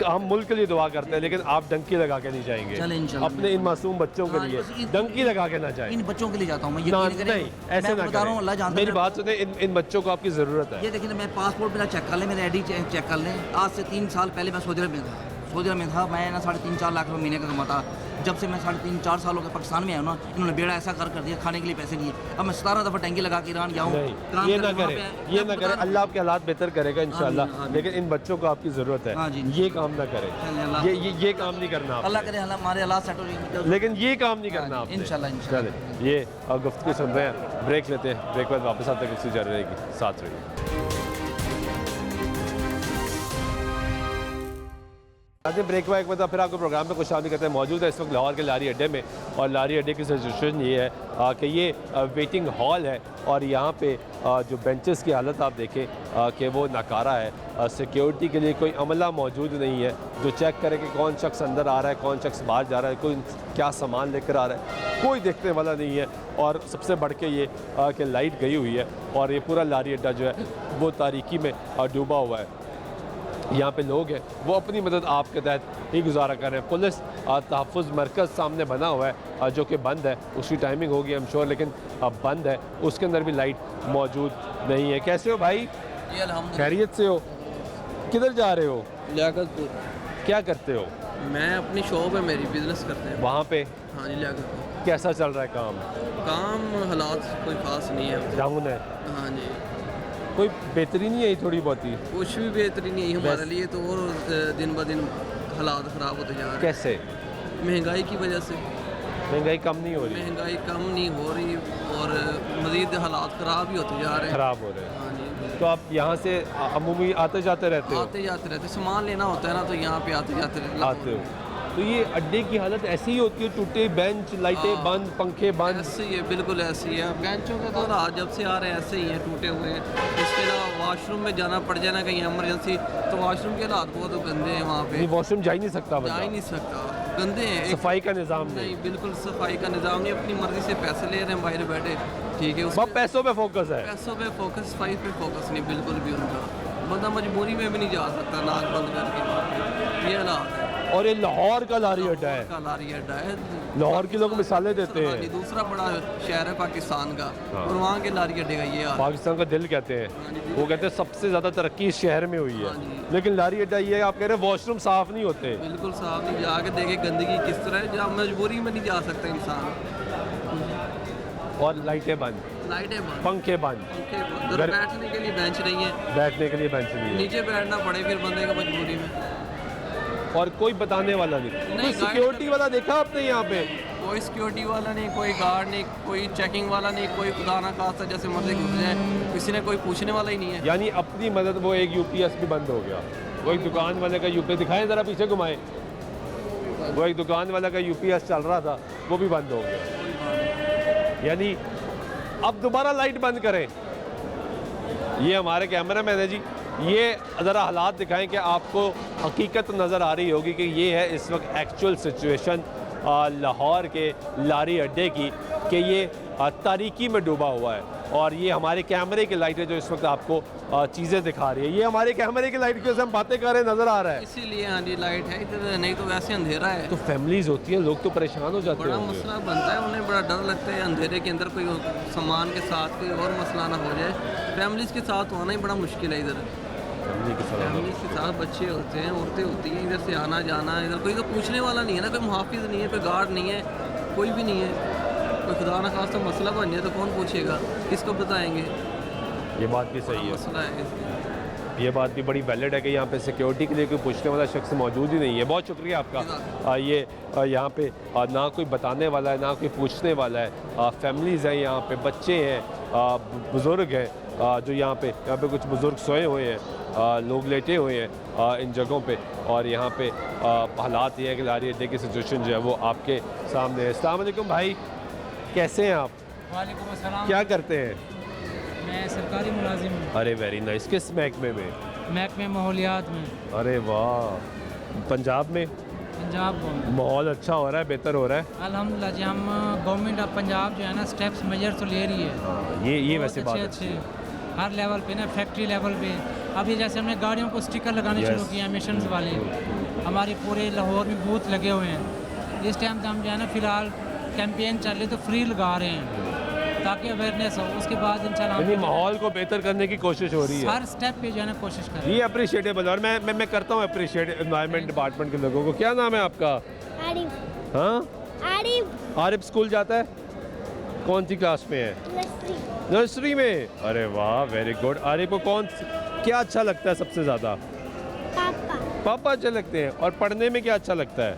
हम मुल्क के लिए दुआ करते हैं, लेकिन आप डंकी लगा के नहीं जाएंगे चलें इंशाल्लाह। अपने इन मासूम बच्चों के लिए, डंकी लगा के ना जाए। इन बच्चों के लिए जाता हूँ मैं, ना, यकीन करें। नहीं ऐसे मैं ना बता रहा हूँ, अल्लाह करें, जानता मेरी है। बात सुने, इन बच्चों को आपकी ज़रूरत है। ये देखिए ना, मैं पासपोर्ट मेरा चेक कर लें, मेरे आईडी चेक कर लें। आज से 3 साल पहले मैं सऊदी अरब में था, मैं ना 3.5-4 लाख रुपये महीने का कमाता। जब से मैं 3.5-4 साल हो गए पाकिस्तान में आया हूँ ना, इन्होंने बेड़ा ऐसा कर दिया, खाने के लिए पैसे नहीं है। अब मैं 17 दफ़ा टैंकी लगा के ईरान जाऊँ, नहीं, ये ना करें, अल्लाह आपके हालात बेहतर करेगा इंशाल्लाह, लेकिन इन बच्चों को आपकी ज़रूरत हाँ है, जी। ये काम ना करें, ये काम नहीं करना अल्लाह आपने। करे हमारे हालात सेट हो जाएंगे, लेकिन ये काम नहीं करना आपने। इंशाल्लाह। चले, ये गुफ्तगू सुन रहे हैं, ब्रेक लेते हैं, ब्रेक बाद वापस आते हैं, गुफ्तगू जारी रहेगी, साथ रहिए। ब्रेक हुआ एक मतलब फिर आपको प्रोग्राम में कुछ शामिल करते हैं। मौजूद है इस वक्त लाहौर के लारी अड्डे में, और लारी अड्डे की सिचुएशन ये है कि ये वेटिंग हॉल है, और यहाँ पे जो बेंचेस की हालत आप देखें कि वो नाकारा है। सिक्योरिटी के लिए कोई अमला मौजूद नहीं है जो चेक करे कि कौन शख्स अंदर आ रहा है, कौन शख्स बाहर जा रहा है, कोई क्या सामान लेकर आ रहा है, कोई देखने वाला नहीं है। और सबसे बढ़ के ये कि लाइट गई हुई है, और ये पूरा लारी अड्डा जो है वो तारीकी में डूबा हुआ है। यहाँ पे लोग हैं वो अपनी मदद आपके तहत ही गुजारा कर रहे हैं। पुलिस तहफ़्फ़ुज़ मरकज़ सामने बना हुआ है जो कि बंद है, उसकी टाइमिंग होगी आई एम श्योर, लेकिन बंद है, उसके अंदर भी लाइट मौजूद नहीं है। कैसे हो भाई? जी अल्हम्दुलिल्लाह। खैरियत से हो? किधर जा रहे हो? लियाकतपुर। क्या करते हो? मैं अपनी शॉप है मेरी, बिजनेस करते हैं वहाँ पे हाँ जी लियाकतपुर। कैसा चल रहा है काम? काम हालात कोई खास नहीं है। डाउन है? हाँ जी, कोई बेहतरी नहीं है थोड़ी बहुत ही? कुछ भी बेहतरी नहीं है हमारे लिए तो, और दिन ब दिन हालात ख़राब होते जा रहे हैं। कैसे? महंगाई की वजह से। महंगाई कम नहीं हो रही? महंगाई कम नहीं हो रही और मज़ीद हालात ख़राब ही होते जा रहे हैं। ख़राब हो रहे हैं। हाँ जी, तो आप यहाँ से अमूमी आते जाते रहते हो? आते जाते रहते, सामान लेना होता है ना, तो यहाँ पे आते जाते आते हो। तो ये अड्डे की हालत ऐसी ही होती है, टूटे बेंच, लाइटें बंद, पंखे बंद? ऐसे ही है, बिल्कुल ऐसे ही है। बेंचों के तो हालात जब से आ रहे हैं ऐसे ही हैं, टूटे हुए हैं। इसके अलावा वॉशरूम में जाना पड़ जाए ना कहीं इमरजेंसी, तो वॉशरूम के हालात बहुत गंदे हैं वहाँ पे, नहीं वॉशरूम जा ही नहीं सकता जा ही बंदा? नहीं सकता, गंदे हैं। सफाई का निज़ाम नहीं, नहीं? बिल्कुल सफाई का निज़ाम नहीं, अपनी मर्ज़ी से पैसे ले रहे हैं बाहर बैठे, ठीक है। बस पैसों पे फोकस है? पैसों पे फोकस, सफाई पे फोकस नहीं बिल्कुल भी उनका। बंदा मजबूरी में भी नहीं जा सकता नाक बंद करके, ये हालात है। और ये लाहौर का लारी अड्डा है? का लारी अड्डा है। लाहौर के लोग मिसालें देते हाँ हैं। जी, दूसरा बड़ा शहर है पाकिस्तान का, हाँ। और वहाँ के लारी अड्डे का ये हाल है। पाकिस्तान का दिल कहते हैं, वो कहते हैं सबसे ज़्यादा तरक्की इस शहर में हुई है, हाँ जी। लेकिन लारी अड्डा ये है, आप कह रहे हैं वॉशरूम साफ़ नहीं होते? बिल्कुल साफ नहीं, जाके देखे गंदगी किस तरह है, जहाँ मजबूरी में नहीं जा सकता इंसान। और लाइटें बंद, लाइटें बंद, पंखे बंद, पंखे बंद, और बैठने के लिए बेंच नहीं है, बैठने के लिए बेंच नहीं है, नीचे बैठना पड़े फिर बंदे को मजबूरी में। और कोई बताने वाला नहीं। कोई सिक्योरिटी वाला देखा आपने यहाँ पे? कोई सिक्योरिटी वाला नहीं, कोई गार्ड नहीं, कोई चेकिंग वाला नहीं, कोई खुदा ना खास्ता जैसे मर्जी घुस जाए, किसी ने कोई पूछने वाला ही नहीं है। यानी अपनी मदद, वो एक यूपीएस भी बंद हो गया, वो एक दुकान वाले का यूपीएस, दिखाएं ज़रा पीछे घुमाएं, वो एक दुकान वाला का यूपीएस चल रहा था, वो भी बंद हो गया। यानी अब दोबारा लाइट बंद करें। ये हमारे कैमरा मैन है जी, ये ज़रा हालात दिखाएं कि आपको हकीकत नज़र आ रही होगी कि ये है इस वक्त एक्चुअल सिचुएशन लाहौर के लारी अड्डे की, कि ये तारीकी में डूबा हुआ है। और ये हमारे कैमरे की लाइट है जो इस वक्त आपको चीज़ें दिखा रही है। ये हमारे कैमरे की लाइट की वजह से हम बातें कर रहे हैं, नज़र आ रहा है। इसीलिए हाँ जी लाइट है इधर, नहीं तो वैसे अंधेरा है। तो फैमिलीज होती हैं, लोग तो परेशान हो जाते बड़ा हैं। मसला बनता है, उन्हें बड़ा डर लगता है अंधेरे के अंदर कोई सामान के साथ कोई और मसला ना हो जाए। फैमिलीज़ के साथ होना ही बड़ा मुश्किल है इधर। फैमिली के साथ बच्चे होते हैं, औरतें होती हैं, इधर से आना जाना, इधर कोई तो पूछने वाला नहीं है ना, कोई मुहाफिज नहीं है, कोई गार्ड नहीं है, कोई भी नहीं है। कोई खुदा ना खास्ता मसला बन जाए तो कौन पूछेगा, किसको बताएंगे? ये बात भी सही है, मसला है। ये बात भी बड़ी वैलिड है कि यहाँ पे सिक्योरिटी के लिए कोई पूछने वाला शख्स मौजूद ही नहीं है। बहुत शुक्रिया आपका। ये यहाँ पे ना कोई बताने वाला है, ना कोई पूछने वाला है। फैमिलीज़ हैं यहाँ पे, बच्चे हैं, बुज़ुर्ग हैं, जो यहाँ पे कुछ बुज़ुर्ग सोए हुए हैं, लोग लेटे हुए हैं इन जगहों पे, और यहाँ पे हालात ये है कि लारी अड्डे की सिचुएशन जो है वो आपके सामने है। अस्सलाम वालेकुम भाई, कैसे हैं आप? वालेकुम अस्सलाम। क्या करते हैं? मैं सरकारी मुलाजिम हूँ, अरे वेरी नाइस। किस महकमे में? महकमे माहौलियात में, अरे वाह, पंजाब में पंजाब गवर्नमेंट। माहौल अच्छा हो रहा है, बेहतर हो रहा है? अल्हम्दुलिल्लाह जी, हम गवर्नमेंट ऑफ पंजाब जो है ना स्टेप्स मेजर तो ले रही है। हाँ, ये वैसे बात अच्छे हर लेवल पे ना, फैक्ट्री लेवल पे। अभी जैसे हमने गाड़ियों को स्टिकर लगाने Yes. शुरू किए हैं मिशंस वाले, हमारे पूरे लाहौर में बूथ लगे हुए हैं। इस टाइम तो हम जो है ना फ़िलहाल कैंपेन चल रही तो फ्री लगा रहे हैं ताकि अवेयरनेस हो। उसके बाद इंशाल्लाह यानी माहौल को बेहतर करने की कोशिश हो रही है। हर स्टेप पे जो है ना कोशिश कर रहे हैं। ये अप्रिशिएटेबल, और मैं करता हूँ अप्रिशिएट एनवायरनमेंट डिपार्टमेंट के लोगों को। क्या नाम है आपका? आरिफ। हाँ, आरिफ। आरिफ स्कूल जाता है? कौन सी क्लास में है? नर्सरी में। अरे वाह, वेरी गुड। आरिफ को क्या अच्छा लगता है सबसे ज़्यादा? पापा। पापा अच्छे लगते हैं। और पढ़ने में क्या अच्छा लगता है?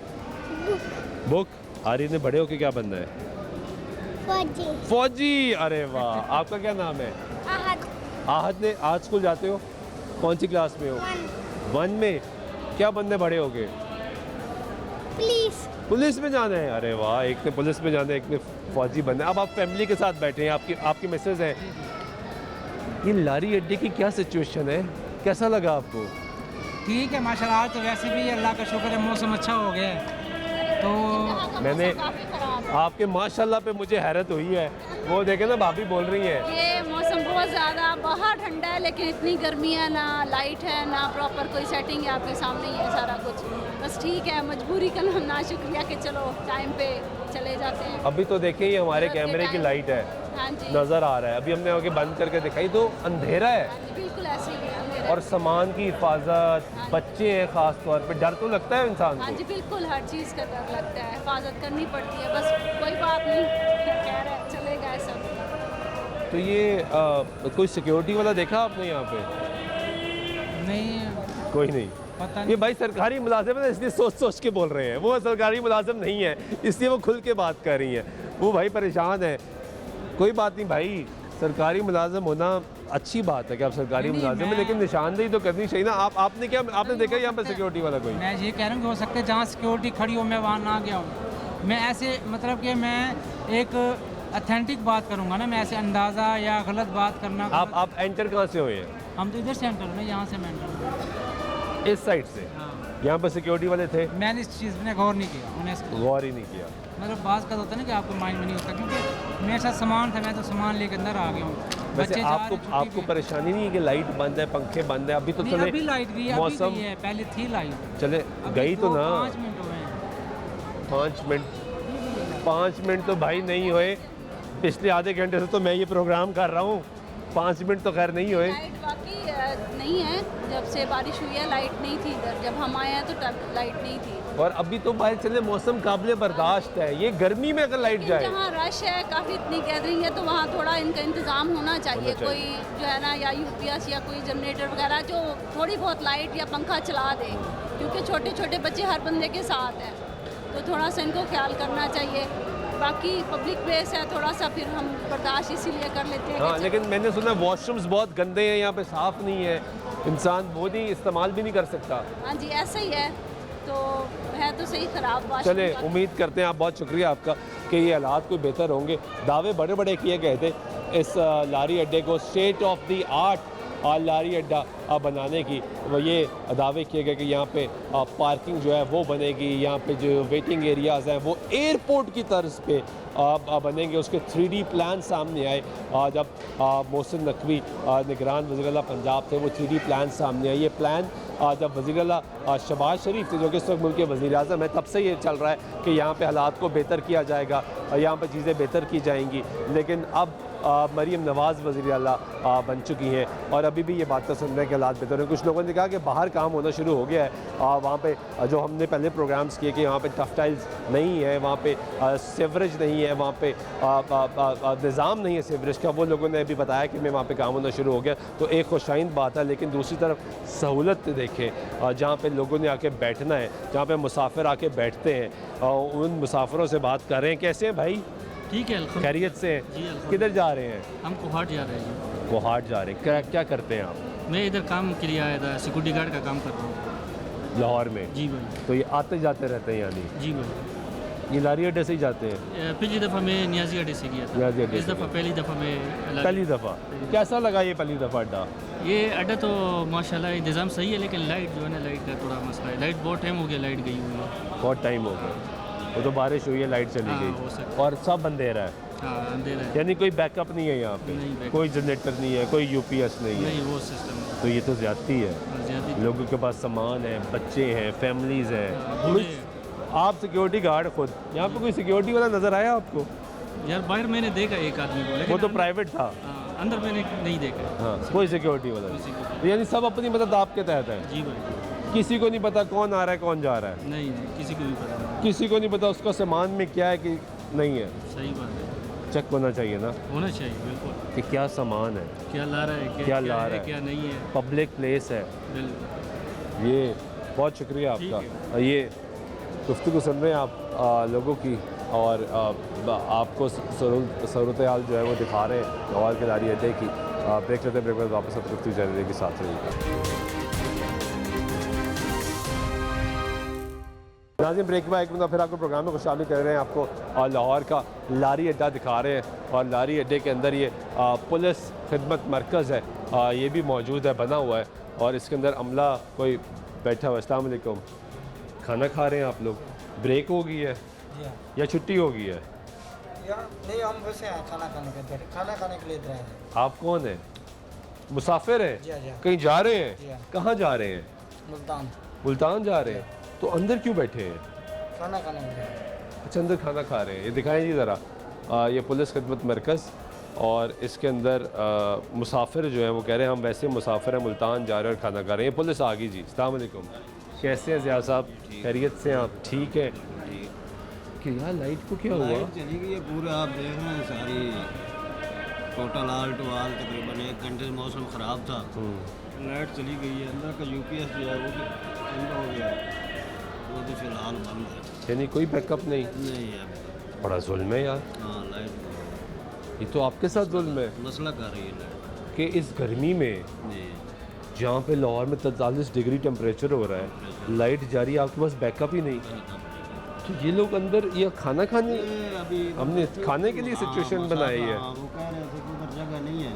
बुक। आरिफ ने बड़े होके क्या बनना है? फौजी। फौजी। अरे वाह। आपका क्या नाम है? आहद। आहद ने आज स्कूल जाते हो? कौन सी क्लास में हो? 1 में। क्या बनने बड़े होगे? पुलिस। पुलिस में जाना है। अरे वाह, एक ने पुलिस में जाना है, एक ने फौजी बनना है। अब आप फैमिली के साथ बैठे हैं, आपकी मिसेज है। ये लारी अड्डे की क्या सिचुएशन है, कैसा लगा आपको? ठीक है माशाल्लाह, आज तो वैसे भी अल्लाह का शुक्र है मौसम अच्छा हो गया है। तो मैंने आपके माशाल्लाह पे मुझे हैरत हुई है। वो देखे ना, भाभी बोल रही हैं ये मौसम बहुत ज़्यादा बाहर ठंडा है, लेकिन इतनी गर्मी है, ना लाइट है ना प्रॉपर कोई सेटिंग है। आपके सामने ही है सारा कुछ। बस ठीक है, मजबूरी का ना शुक्रिया कि चलो टाइम पे चले जाते हैं। अभी तो देखें, ये हमारे रात के कैमरे की टाइम। लाइट है, हाँ जी, नज़र आ रहा है। अभी हमने आगे बंद करके दिखाई तो अंधेरा है, हाँ जी, बिल्कुल ऐसे ही है अंधेरा। और सामान की हिफाजत, बच्चे हैं ख़ास तौर पे, डर तो लगता है इंसान हाँ को। जी बिल्कुल, हर चीज़ का डर लगता है, हिफाजत करनी पड़ती है। बस कोई बात नहीं, खैर है, चलेगा ये सब। तो ये कोई सिक्योरिटी वाला देखा आपने यहाँ पे? नहीं, कोई नहीं। पता ये नहीं। भाई सरकारी मुलाजिम है, इसलिए सोच सोच के बोल रहे हैं। वो सरकारी मुलाजिम नहीं है, इसलिए वो खुल के बात कर रही हैं। वो भाई परेशान है। कोई बात नहीं भाई, सरकारी मुलाजिम होना अच्छी बात है कि आप सरकारी नहीं, मुलाजिम हैं, मैं- लेकिन निशानदेही तो करनी चाहिए ना। आपने देखा यहाँ पे सिक्योरिटी वाला कोई? मैं ये कह रहा हूँ कि हो सकता है जहाँ सिक्योरिटी खड़ी हो मैं वहाँ ना गया हूँ। मैं ऐसे मतलब कि मैं एक अथेंटिक बात करूँगा ना, मैं ऐसे अंदाज़ा या गलत बात करना। आप एंटर कहाँ से हुए हैं? हम तो इधर से एंटर में, यहाँ से मैं एंटर। इस साइड से? हाँ, यहाँ पर सिक्योरिटी वाले थे? मैंने इस चीज़ में गौर नहीं किया, उन्हें गौर ही नहीं किया। मतलब बात का होता है ना कि आपको माइंड में नहीं होता, क्योंकि मेरे साथ सामान था, मैं तो सामान लेके अंदर आ गया हूँ। वैसे बच्चे जा रहे हैं छुट्टी आपको पे। परेशानी नहीं है कि लाइट बंद है, पंखे बंद है? अभी तो नहीं, चले अभी लाइट गई है, अभी मौसम गई है, पहले थी लाइट। चले अभी गई तो ना। 5 मिनट हुए हैं। 5 मिनट तो भाई नहीं हुए। पिछले आधे घंटे से तो मैं ये प्रोग्राम कर रहा हूँ, 5 मिनट तो खैर नहीं हुए। लाइट बाकी नहीं है, जब से बारिश हुई है लाइट नहीं थी इधर। जब हम आए हैं तो तब लाइट नहीं थी। और अभी तो भाई चले मौसम काबिल बर्दाश्त है। ये गर्मी में अगर लाइट जाए, जहाँ रश है, काफ़ी इतनी गैदरिंग है, तो वहाँ थोड़ा इनका इंतज़ाम होना चाहिए। होना चाहिए। कोई जो है ना, या यूपीएस या कोई जनरेटर वगैरह जो थोड़ी बहुत लाइट या पंखा चला दे, क्योंकि छोटे छोटे बच्चे हर बंदे के साथ हैं, तो थोड़ा सा इनको ख्याल करना चाहिए। बाकी पब्लिक प्लेस है, थोड़ा सा फिर हम बर्दाश्त इसीलिए कर लेते हैं। हाँ, लेकिन मैंने सुना वॉशरूम्स बहुत गंदे हैं यहाँ पे, साफ़ नहीं है, इंसान वो नहीं इस्तेमाल भी नहीं कर सकता। हाँ जी, ऐसा ही है, तो है तो सही ख़राब बात। चले, उम्मीद करते हैं, आप बहुत शुक्रिया आपका कि ये हालात कोई बेहतर होंगे। दावे बड़े बड़े किए गए थे इस लारी अड्डे को स्टेट ऑफ द आर्ट लारी अड्डा बनाने की। वो ये दावे किए गए कि यहाँ पे पार्किंग जो है वो बनेगी, यहाँ पे जो वेटिंग एरियाज़ हैं वो एयरपोर्ट की तर्ज पे बनेंगे। उसके 3D प्लान सामने आए जब मोहसिन नकवी निगरान वज़ीर-ए-आला पंजाब थे, वो 3D प्लान सामने आए। ये प्लान जब वज़ीर-ए-आला शहबाज शरीफ थे, जो कि इस वक्त मुल्क के वज़ीर-ए-आज़म है, तब से ये चल रहा है कि यहाँ पे हालात को बेहतर किया जाएगा, यहाँ पे चीज़ें बेहतर की जाएंगी। लेकिन अब मरीम नवाज़ वज़ीर-ए-आला बन चुकी हैं और अभी भी ये बातें सुन रहे हैं कि हालात बेहतर हैं। कुछ लोगों ने कहा कि बाहर काम होना शुरू हो गया है। वहाँ पे जो हमने पहले प्रोग्राम्स किए कि वहाँ पे टफ टाइल्स नहीं है, वहाँ पे सीवरेज नहीं है, वहाँ पे निज़ाम नहीं है सीवरेज का, वो लोगों ने अभी बताया कि मैं वहाँ पे काम होना शुरू हो गया। तो एक खुशाइंद बात है, लेकिन दूसरी तरफ सहूलत देखें, जहाँ पे लोगों ने आके बैठना है, जहाँ पे मुसाफिर आके बैठते हैं, उन मुसाफिरों से बात कर रहे हैं। कैसे हैं भाई? ठीक है, खैरियत से हैं? जी, किधर जा रहे हैं? हम कोहाट जा रहे हैं। कोहाट जा रहे हैं, क्या क्या करते हैं आप? मैं इधर काम के लिए आया था, सिक्योरिटी गार्ड का काम कर रहा हूँ। लाहौर में? जी भाई। तो ये आते जाते रहते हैं यानी? जी भाई। ये लारी अड्डे से ही जाते हैं? पिछली दफ़ा मैं नियाजी अड्डे से गया नियाजी था, अड्डे इस से दफ़ा पहली दफ़ा मैं पहली दफ़ा कैसा लगा ये पहली दफ़ा अड्डा? ये अड्डा तो माशाल्लाह इंतज़ाम सही है, लेकिन लाइट जो है ना, लाइट का थोड़ा मसला है। लाइट बहुत टाइम हो गया लाइट गई हुई है। बहुत टाइम हो गया, वो तो बारिश हुई है लाइट चली हाँ, हो गई सकता और सब अंधेरा है। हाँ, अंधेरा है। यानी कोई बैकअप नहीं है यहाँ नहीं, पे, बैकअप। कोई जनरेटर नहीं है, कोई यूपीएस नहीं है। नहीं, वो सिस्टम है। तो ये तो ज़्यादती है, ज़्यादा लोगों के पास सामान है, बच्चे हैं, फैमिलीज़ हैं। बूढ़े। आप सिक्योरिटी गार्ड खुद, यहाँ पे कोई सिक्योरिटी वाला नज़र आया आपको? यार बाहर मैंने देखा एक आदमी को, लेकिन वो तो प्राइवेट था। अंदर मैंने नहीं देखा। हाँ, कोई सिक्योरिटी वाला किसी को नहीं। यानी सब अपनी मदद आपके तहत है? जी भाई। किसी को नहीं पता कौन आ रहा है कौन जा रहा है? नहीं, किसी को भी पता नहीं। किसी को नहीं पता उसका सामान में क्या है कि नहीं है? सही बात है। चेक होना चाहिए ना होना चाहिए बिल्कुल, कि क्या सामान है, क्या ला रहा है, क्या ला रहा है, क्या नहीं है। पब्लिक प्लेस है। बिल्कुल। ये बहुत शुक्रिया आपका। ये गुफ्तगू सुन रहे हैं आप लोगों की, और आपको सूरत हाल जो है वो दिखा रहे हैं लाहौर के लारी अड्डे की। ब्रेक लेते हैं, ब्रेक बाद वापस आप गुफ्तगू जारी रहेगी, साथ रहिएगा। नाज़रीन, ब्रेक में एक मिनट फिर आपको प्रोग्राम में कुछ शामिल कर रहे हैं। आपको लाहौर का लारी अड्डा दिखा रहे हैं, और लारी अड्डे के अंदर ये पुलिस खिदमत मरकज़ है, ये भी मौजूद है, बना हुआ है, और इसके अंदर अमला कोई बैठा हुआ। अस्सलाम वालेकुम। खाना खा रहे हैं आप लोग? ब्रेक हो गई है या छुट्टी हो गई है? नहीं, हम बस हैं खाना खाने के लिए, खाना खाने के लिए इधर आए हैं। आप कौन हैं? मुसाफिर हैं? जी हाँ। कहीं जा रहे जी हैं? हाँ। कहाँ जा रहे हैं? मुल्तान। मुल्तान जा रहे हैं? तो अंदर क्यों बैठे हैं? खाना खाने के लिए। अच्छा, अंदर खाना खा रहे हैं। ये दिखाएं जी ज़रा। ये पुलिस खिदमत मरकज़, और इसके अंदर मुसाफिर जो है वो कह रहे हैं हम वैसे मुसाफिर हैं, मुल्तान जा रहे हैं और खाना खा रहे हैं। ये पुलिस आ गई जी। अस्सलाम वालेकुम। कैसे हैं ज़िया साहब? खैरियत से आप? ठीक है। कि यार लाइट को क्या हुआ? चली गई है पूरा, आप देख रहे हैं सारी टोटल आल टू आल तकरीबन 1 घंटे से मौसम ख़राब था, लाइट चली गई है। अंदर का यूपीएस जो है वो भी बंद हो गया, वो भी फ़िलहाल बंद है। यानी कोई बैकअप नहीं? नहीं है। बड़ा जुल्म है यार। हाँ, लाइट ये तो आपके साथ जुल्म है मसला कर रही है लाइट कि इस गर्मी में जी। जहाँ पे लाहौर में 43 डिग्री टेम्परेचर हो रहा है, लाइट जारी, आपके पास बैकअप ही नहीं। तो ये लोग अंदर ये खाना खाने, अभी हमने खाने के लिए सिचुएशन बनाई है। वो कह रहे थे कि उधर जगह नहीं है,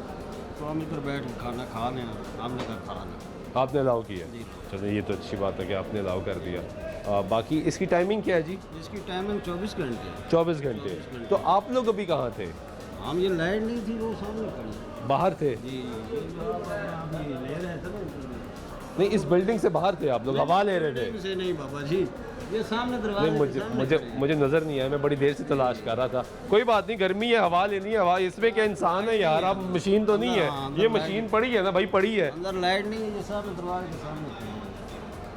तो हम इधर बैठ के खाना खा लें, हमने कहा खाना। आपने अलाउ किया? चलिए, ये तो अच्छी बात है कि आपने अलाउ कर दिया। बाकी इसकी टाइमिंग क्या है जी? इसकी टाइमिंग 24 घंटे। 24 घंटे। तो आप लोग अभी कहाँ थे? हम ये लाइट नहीं थी, वो सामने खड़ी बाहर थे? जी, ये जो आप अभी ले रहे थे ना। नहीं, इस बिल्डिंग से बाहर थे आप लोग, हवा ले रहे थे? से नहीं बाबा जी, ये सामने दरवाजे नहीं, मुझे नज़र नहीं आया, मैं बड़ी देर से तलाश कर रहा था। कोई बात नहीं, गर्मी है, हवा लेनी है, हवा इसमें क्या इंसान है यार, आप मशीन तो नहीं है, ये मशीन पड़ी है ना भाई, पड़ी है अंदर, लाइट नहीं है, ये सामने दरवाजे के सामने।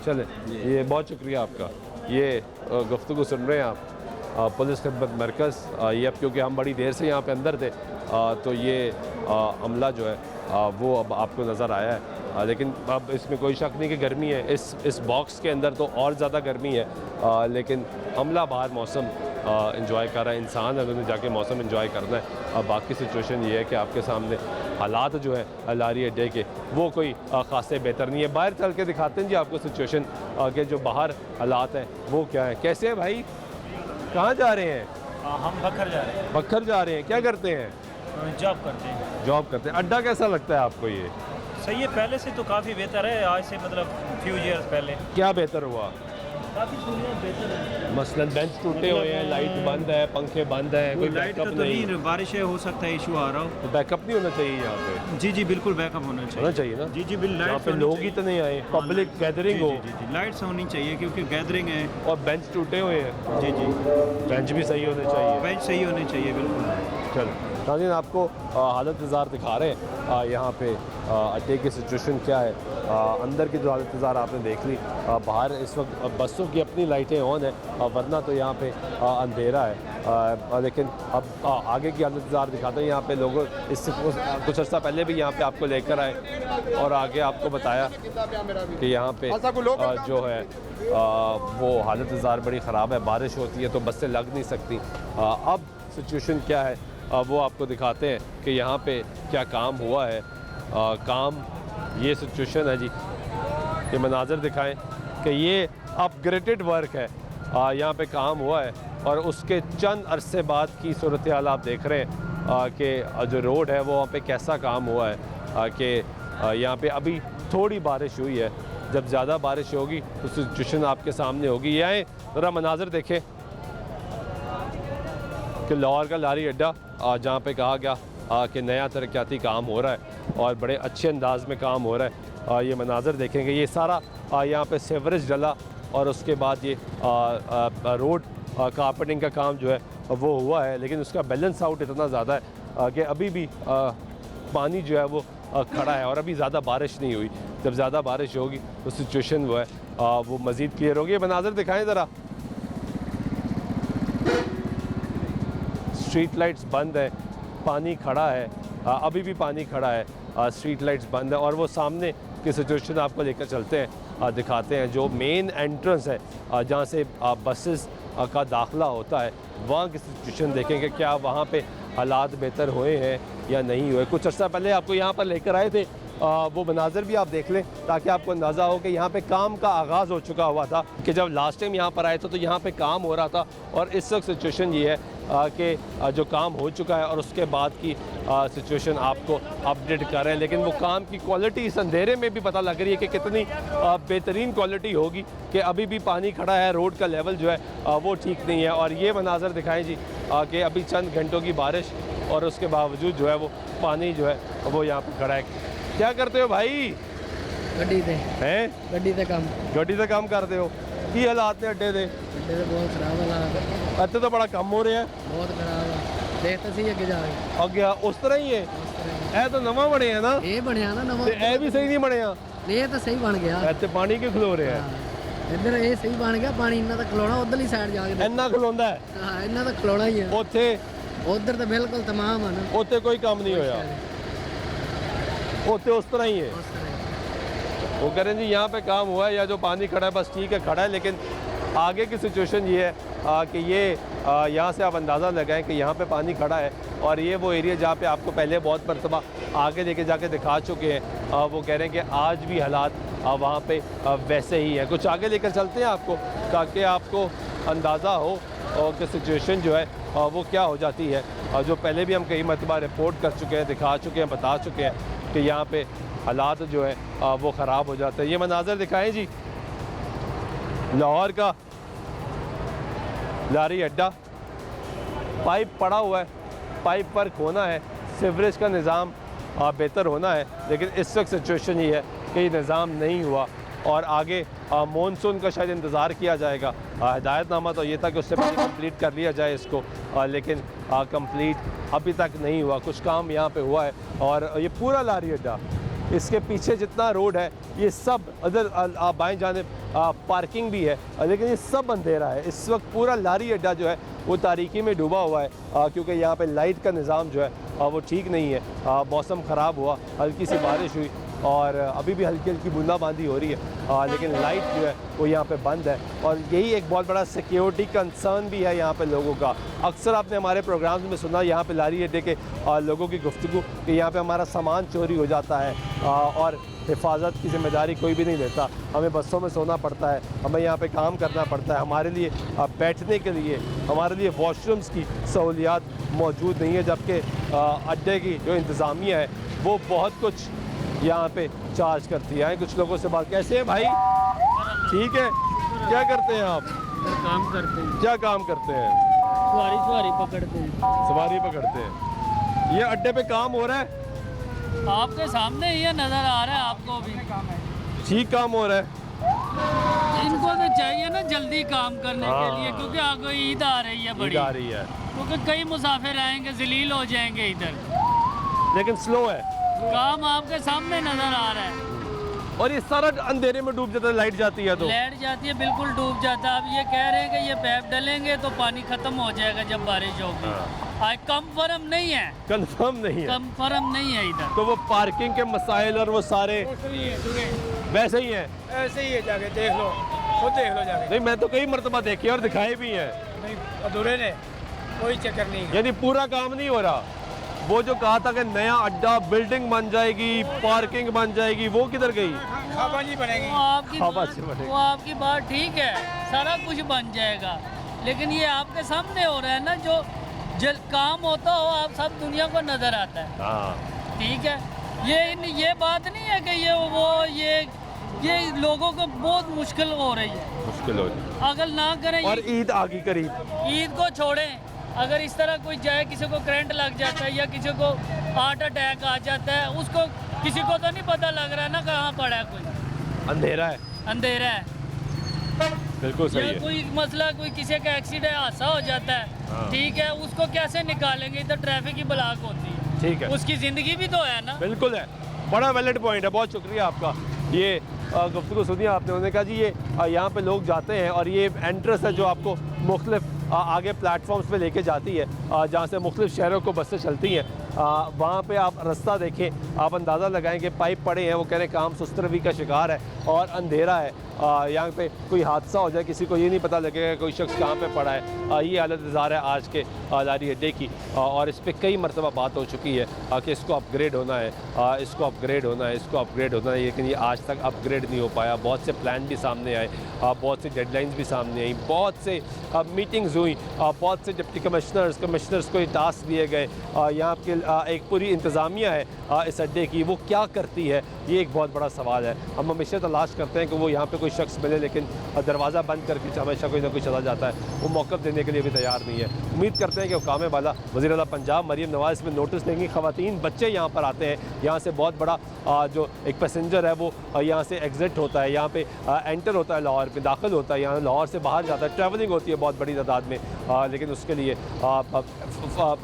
चले, ये बहुत शुक्रिया आपका। ये गुफ्तगू सुन रहे हैं आप पुलिस खिदमत मरकज़, ये अब क्योंकि हम बड़ी देर से यहाँ पे अंदर थे, तो ये अमला जो है वो अब आपको नज़र आया है, लेकिन अब इसमें कोई शक नहीं कि गर्मी है। इस बॉक्स के अंदर तो और ज़्यादा गर्मी है, लेकिन अमला बाहर मौसम इंजॉय कर रहा है। इंसान है, उन्होंने जाके मौसम इंजॉय करना है। बाकी सिचुएशन ये है कि आपके सामने हालात जो है लारी अड्डे के, वो कोई ख़ासे बेहतर नहीं है। बाहर चल के दिखाते हैं जी आपको सिचुएशन के जो बाहर हालात हैं वो क्या है। कैसे है भाई, कहाँ जा रहे हैं? हम बखर जा रहे हैं। बखर जा रहे हैं? क्या करते हैं? जॉब करते हैं। जॉब करते हैं। अड्डा कैसा लगता है आपको? ये सही है, पहले से तो काफ़ी बेहतर है, आज से मतलब फ्यू ईयर्स पहले। क्या बेहतर हुआ? काफ़ी सहूलियत बेहतर है। मसलन बेंच टूटे हुए हैं, लाइट बंद है, पंखे बंद है, कोई लाइट का बैकअप तो नहीं, बारिश है, हो सकता है इशू आ रहा हो, तो बैकअप नहीं होना चाहिए यहाँ पे? जी जी बिल्कुल बैकअप होना चाहिए ना। जी जी बिल्कुल, यहाँ पे लोग ही तो नहीं आए, पब्लिक गैदरिंग हो, लाइट्स होनी चाहिए क्योंकि गैदरिंग है। और बेंच टूटे हुए हैं। जी जी, बेंच भी सही होने चाहिए। बेंच सही होने चाहिए बिल्कुल। चलो नाज़रीन, आपको हालत इंतज़ार दिखा रहे हैं यहाँ पे अड्डे की सिचुएशन क्या है। अंदर की जो हालत इंतज़ार आपने देख ली, बाहर इस वक्त बसों की अपनी लाइटें ऑन है, वरना तो यहाँ पे अंधेरा है। लेकिन अब आगे की हालत इंतज़ार दिखाते हैं। यहाँ पे लोगों इससे कुछ अर्सा पहले भी यहाँ पे आपको लेकर आए और आगे आपको बताया कि यहाँ पे जो है वो हालत इंतज़ार बड़ी ख़राब है, बारिश होती है तो बसें लग नहीं सकती। अब सिचुएशन क्या है वो आपको दिखाते हैं कि यहाँ पे क्या काम हुआ है। काम, ये सिचुएशन है जी। ये मनाज़र दिखाएं कि ये अपग्रेडेड वर्क है, यहाँ पे काम हुआ है और उसके चंद अरसे बाद की सूरत हाल आप देख रहे हैं कि जो रोड है वो वहाँ पे कैसा काम हुआ है कि यहाँ पे अभी थोड़ी बारिश हुई है। जब ज़्यादा बारिश होगी तो सिचुएशन आपके सामने होगी। ये आए ज़रा मनाज़र देखें कि लाहौर का लारी अड्डा जहाँ पे कहा गया कि नया तरक्याती काम हो रहा है और बड़े अच्छे अंदाज में काम हो रहा है। ये मनाज़र देखेंगे, ये सारा यहाँ पे सेवरेज डला और उसके बाद ये रोड कारपेटिंग का काम जो है वो हुआ है, लेकिन उसका बैलेंस आउट इतना ज़्यादा है कि अभी भी पानी जो है वो खड़ा है और अभी ज़्यादा बारिश नहीं हुई। जब ज़्यादा बारिश होगी तो सिचुएशन वो है वो मज़ीद क्लियर होगी। मनाज़र दिखाएं ज़रा, स्ट्रीट लाइट्स बंद है, पानी खड़ा है, अभी भी पानी खड़ा है, स्ट्रीट लाइट्स बंद है और वो सामने की सिचुएशन आपको लेकर चलते हैं, दिखाते हैं। जो मेन एंट्रेंस है जहाँ से बसेस का दाखिला होता है, वहाँ की सिचुएशन देखेंगे क्या वहाँ पे हालात बेहतर हुए हैं या नहीं हुए। कुछ अर्सा पहले आपको यहाँ पर लेकर आए थे, वो मनाज़र भी आप देख लें ताकि आपको अंदाज़ा हो कि यहाँ पे काम का आगाज़ हो चुका हुआ था। कि जब लास्ट टाइम यहाँ पर आए थे तो यहाँ पे काम हो रहा था और इस वक्त सिचुएशन ये है कि जो काम हो चुका है और उसके बाद की सिचुएशन आपको अपडेट कर रहे हैं। लेकिन वो काम की क्वालिटी इस अंधेरे में भी पता लग रही है कि कितनी बेहतरीन क्वालिटी होगी कि अभी भी पानी खड़ा है, रोड का लेवल जो है वो ठीक नहीं है। और ये मनाज़र दिखाएं जी कि अभी चंद घंटों की बारिश और उसके बावजूद जो है वो पानी जो है वो यहाँ पर खड़ा है। क्या करते हो भाई? गड्डी से हैं? गड्डी से काम करते हो? की हालात ने अड्डे दे? बहुत खराब हालात इत्थे तो बड़ा कम हो रहा है, बहुत खराब है। देख तो सही अगे जाके अगे उस तरह ही है। ਇਹ ਤਾਂ ਨਵਾਂ ਬਣਿਆ ਨਾ, ਇਹ ਬਣਿਆ ਨਾ ਨਵਾਂ, ਤੇ ਇਹ ਵੀ ਸਹੀ ਨਹੀਂ ਬਣਿਆ। ਇਹ ਤਾਂ ਸਹੀ ਬਣ ਗਿਆ। ਇੱਥੇ ਪਾਣੀ ਕਿਉਂ ਖਲੋ ਰਿਹਾ? ਇੱਧਰ ਇਹ ਸਹੀ ਬਣ ਗਿਆ, ਪਾਣੀ ਇੰਨਾ ਤਾਂ ਖਲੋਣਾ ਉਧਰਲੀ ਸਾਈਡ ਜਾ ਕੇ ਇੰਨਾ ਖਲੋਂਦਾ ਹੈ। ਹਾਂ ਇੰਨਾ ਤਾਂ ਖਲੋਣਾ ਹੀ ਹੈ। ਉੱਥੇ ਉਧਰ ਤਾਂ ਬਿਲਕੁਲ ਤਮਾਮ ਹੈ ਨਾ, ਉੱਥੇ ਕੋਈ ਕੰਮ ਨਹੀਂ ਹੋਇਆ, ਉੱਥੇ ਉਸ तरह ही है। वो कह रहे हैं जी यहाँ पे काम हुआ है या जो पानी खड़ा है बस ठीक है, खड़ा है। लेकिन आगे की सिचुएशन ये है कि ये यहाँ से आप अंदाज़ा लगाएं कि यहाँ पे पानी खड़ा है और ये वो एरिया जहाँ पे आपको पहले बहुत मरतबा आगे लेके जाके दिखा चुके हैं। वो कह रहे हैं कि आज भी हालात वहाँ पे वैसे ही है। कुछ आगे लेकर चलते हैं आपको ताकि आपको अंदाज़ा हो कि सिचुएशन जो है वो क्या हो जाती है। जो पहले भी हम कई मरतबा रिपोर्ट कर चुके हैं, दिखा चुके हैं, बता चुके हैं कि यहाँ पे हालात जो है वो ख़राब हो जाते हैं। ये मनाज़र दिखाएं जी, लाहौर का लारी अड्डा, पाइप पड़ा हुआ है, पाइप वर्क होना है, सीवरेज का निज़ाम बेहतर होना है। लेकिन इस वक्त सिचुएशन ये है कि ये निज़ाम नहीं हुआ और आगे मॉनसून का शायद इंतज़ार किया जाएगा। हिदायतनामा तो ये था कि उससे पहले कंप्लीट कर लिया जाए इसको, लेकिन कंप्लीट अभी तक नहीं हुआ। कुछ काम यहाँ पे हुआ है और ये पूरा लारी अड्डा, इसके पीछे जितना रोड है ये सब अदर बाएं जानिब पार्किंग भी है, लेकिन ये सब अंधेरा है। इस वक्त पूरा लारी अड्डा जो है वो तारीकी में डूबा हुआ है क्योंकि यहाँ पे लाइट का निज़ाम जो है वो ठीक नहीं है। मौसम ख़राब हुआ, हल्की सी बारिश हुई और अभी भी हल्की हल्की बूंदाबांदी हो रही है, लेकिन लाइट जो है वो यहाँ पे बंद है। और यही एक बहुत बड़ा सिक्योरिटी कंसर्न भी है यहाँ पे लोगों का। अक्सर आपने हमारे प्रोग्राम्स में सुना यहाँ पे लारी अड्डे के लोगों की गुफ्तगू कि यहाँ पे हमारा सामान चोरी हो जाता है और हिफाजत की जिम्मेदारी कोई भी नहीं लेता। हमें बसों में सोना पड़ता है, हमें यहाँ पे काम करना पड़ता है, हमारे लिए बैठने के लिए, हमारे लिए वॉशरूम्स की सहूलियात मौजूद नहीं है। जबकि अड्डे की जो इंतज़ामिया है वो बहुत कुछ यहाँ पे चार्ज करती है। कुछ लोगों से बात, कैसे हैं भाई? ठीक है। क्या करते हैं आप? काम करते हैं। क्या काम करते हैं? सवारी पकड़ते हैं। सवारी पकड़ते हैं। ये अड्डे पे काम हो रहा है? आपके सामने ये नज़र आ रहा है आपको भी। ठीक काम हो रहा है। इनको तो चाहिए ना जल्दी काम करने के लिए, क्योंकि आगे ईद आ रही है बड़ी, आ रही है, क्योंकि कई मुसाफिर आएंगे, जलील हो जाएंगे इधर। लेकिन स्लो है काम, आपके सामने नजर आ रहा है। और ये सारा अंधेरे में डूब जाता है, लाइट जाती है तो लाइट जाती है, बिल्कुल डूब जाता है। अब ये कह रहे हैं कि ये पैप डलेंगे तो पानी खत्म हो जाएगा जब बारिश होगी। आज कंफर्म नहीं है, कंफर्म नहीं है, कंफर्म नहीं है इधर। तो वो पार्किंग के मसाइल और वो सारे वैसे ही हैं, ऐसे ही है, जाके देख लो, खुद देख लो जाके। नहीं, मैं तो कई मरतबा देखे और दिखाए भी हैं। नहीं, अधूरे ने, कोई चक्कर नहीं है। यानी पूरा काम नहीं हो रहा। वो जो कहा था कि नया अड्डा बिल्डिंग बन जाएगी, पार्किंग बन जाएगी, वो किधर गई? खाबाजी बनेगी। वो आपकी बात ठीक है, सारा कुछ बन जाएगा, लेकिन ये आपके सामने हो रहा है ना, जो जल काम होता हो आप सब दुनिया को नजर आता है। ठीक है, ये बात नहीं है कि ये लोगों को बहुत मुश्किल हो रही है, मुश्किल हो रही है अगर ना करें। और ईद आ गई करीब, ईद को छोड़ें, अगर इस तरह कोई जाए, किसी को करंट लग जाता है या किसी को हार्ट अटैक आ जाता है, उसको किसी को तो नहीं पता लग रहा है ना कहाँ पड़ा है, कोई अंधेरा है। बिल्कुल सही है। कोई मसला, कोई किसी का एक्सीडेंट हादसा हो जाता है, ठीक है, उसको कैसे निकालेंगे? इधर ट्रैफिक की ब्लॉक होती है, ठीक है, उसकी ज़िंदगी भी तो है ना। बिल्कुल है, बड़ा वैलिड पॉइंट है, बहुत शुक्रिया आपका। ये गुफ्तगू सुनिए आपने, उन्होंने कहा जी ये यहाँ पे लोग जाते हैं और ये एंट्रेंस है जो आपको मुख्तलिफ आगे प्लेटफॉर्म्स पे लेके जाती है, जहाँ से मुख्तलिफ शहरों को बसें चलती हैं। वहाँ पे आप रास्ता देखें, आप अंदाज़ा लगाएं कि पाइप पड़े हैं, वो कह रहे हैं काम सुस्तरवी का शिकार है और अंधेरा है। यहाँ पे कोई हादसा हो जाए, किसी को ये नहीं पता लगेगा कोई शख्स कहाँ पे पड़ा है। ये हालत इज़ार है आज के लारी अड्डे की, और इस पर कई मरतबा बात हो चुकी है कि इसको अपग्रेड होना है, इसको अपग्रेड होना है, इसको अपग्रेड होना है, लेकिन ये आज तक अपग्रेड नहीं हो पाया। बहुत से प्लान भी सामने आए, बहुत सी डेडलाइंस भी सामने आई, बहुत से मीटिंग्स हुई, बहुत से डिप्टी कमिश्नर्स को ये टास्क दिए गए। यहाँ के एक पूरी इंतज़ामिया है इस अड्डे की, वो क्या करती है, ये एक बहुत बड़ा सवाल है। हम हमेशा तलाश करते हैं कि वो यहाँ पे कोई शख्स मिले, लेकिन दरवाज़ा बंद करके हमेशा कोई ना कोई चला जाता है, वो मौक़िफ़ देने के लिए भी तैयार नहीं है। उम्मीद करते हैं कि हुकाम बाला वज़ीर आला पंजाब मरीम नवाज़ में नोटिस देंगी। ख़वातीन बच्चे यहाँ पर आते हैं, यहाँ से बहुत बड़ा जो एक पैसेंजर है वो यहाँ से एग्ज़िट होता है, यहाँ पे एंटर होता है, लाहौर में दाखिल होता है, यहाँ लाहौर से बाहर जाता है, ट्रैवलिंग होती है बहुत बड़ी तादाद में, लेकिन उसके लिए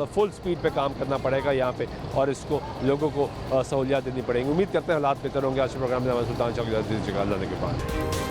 फुल स्पीड पे काम करना पड़ेगा यहाँ पे, और इसको लोगों को सहूलियत देनी पड़ेंगी। उम्मीद करते हैं हालात बेहतर होंगे। आज के प्रोग्राम में सुल्तान चौक के बाद।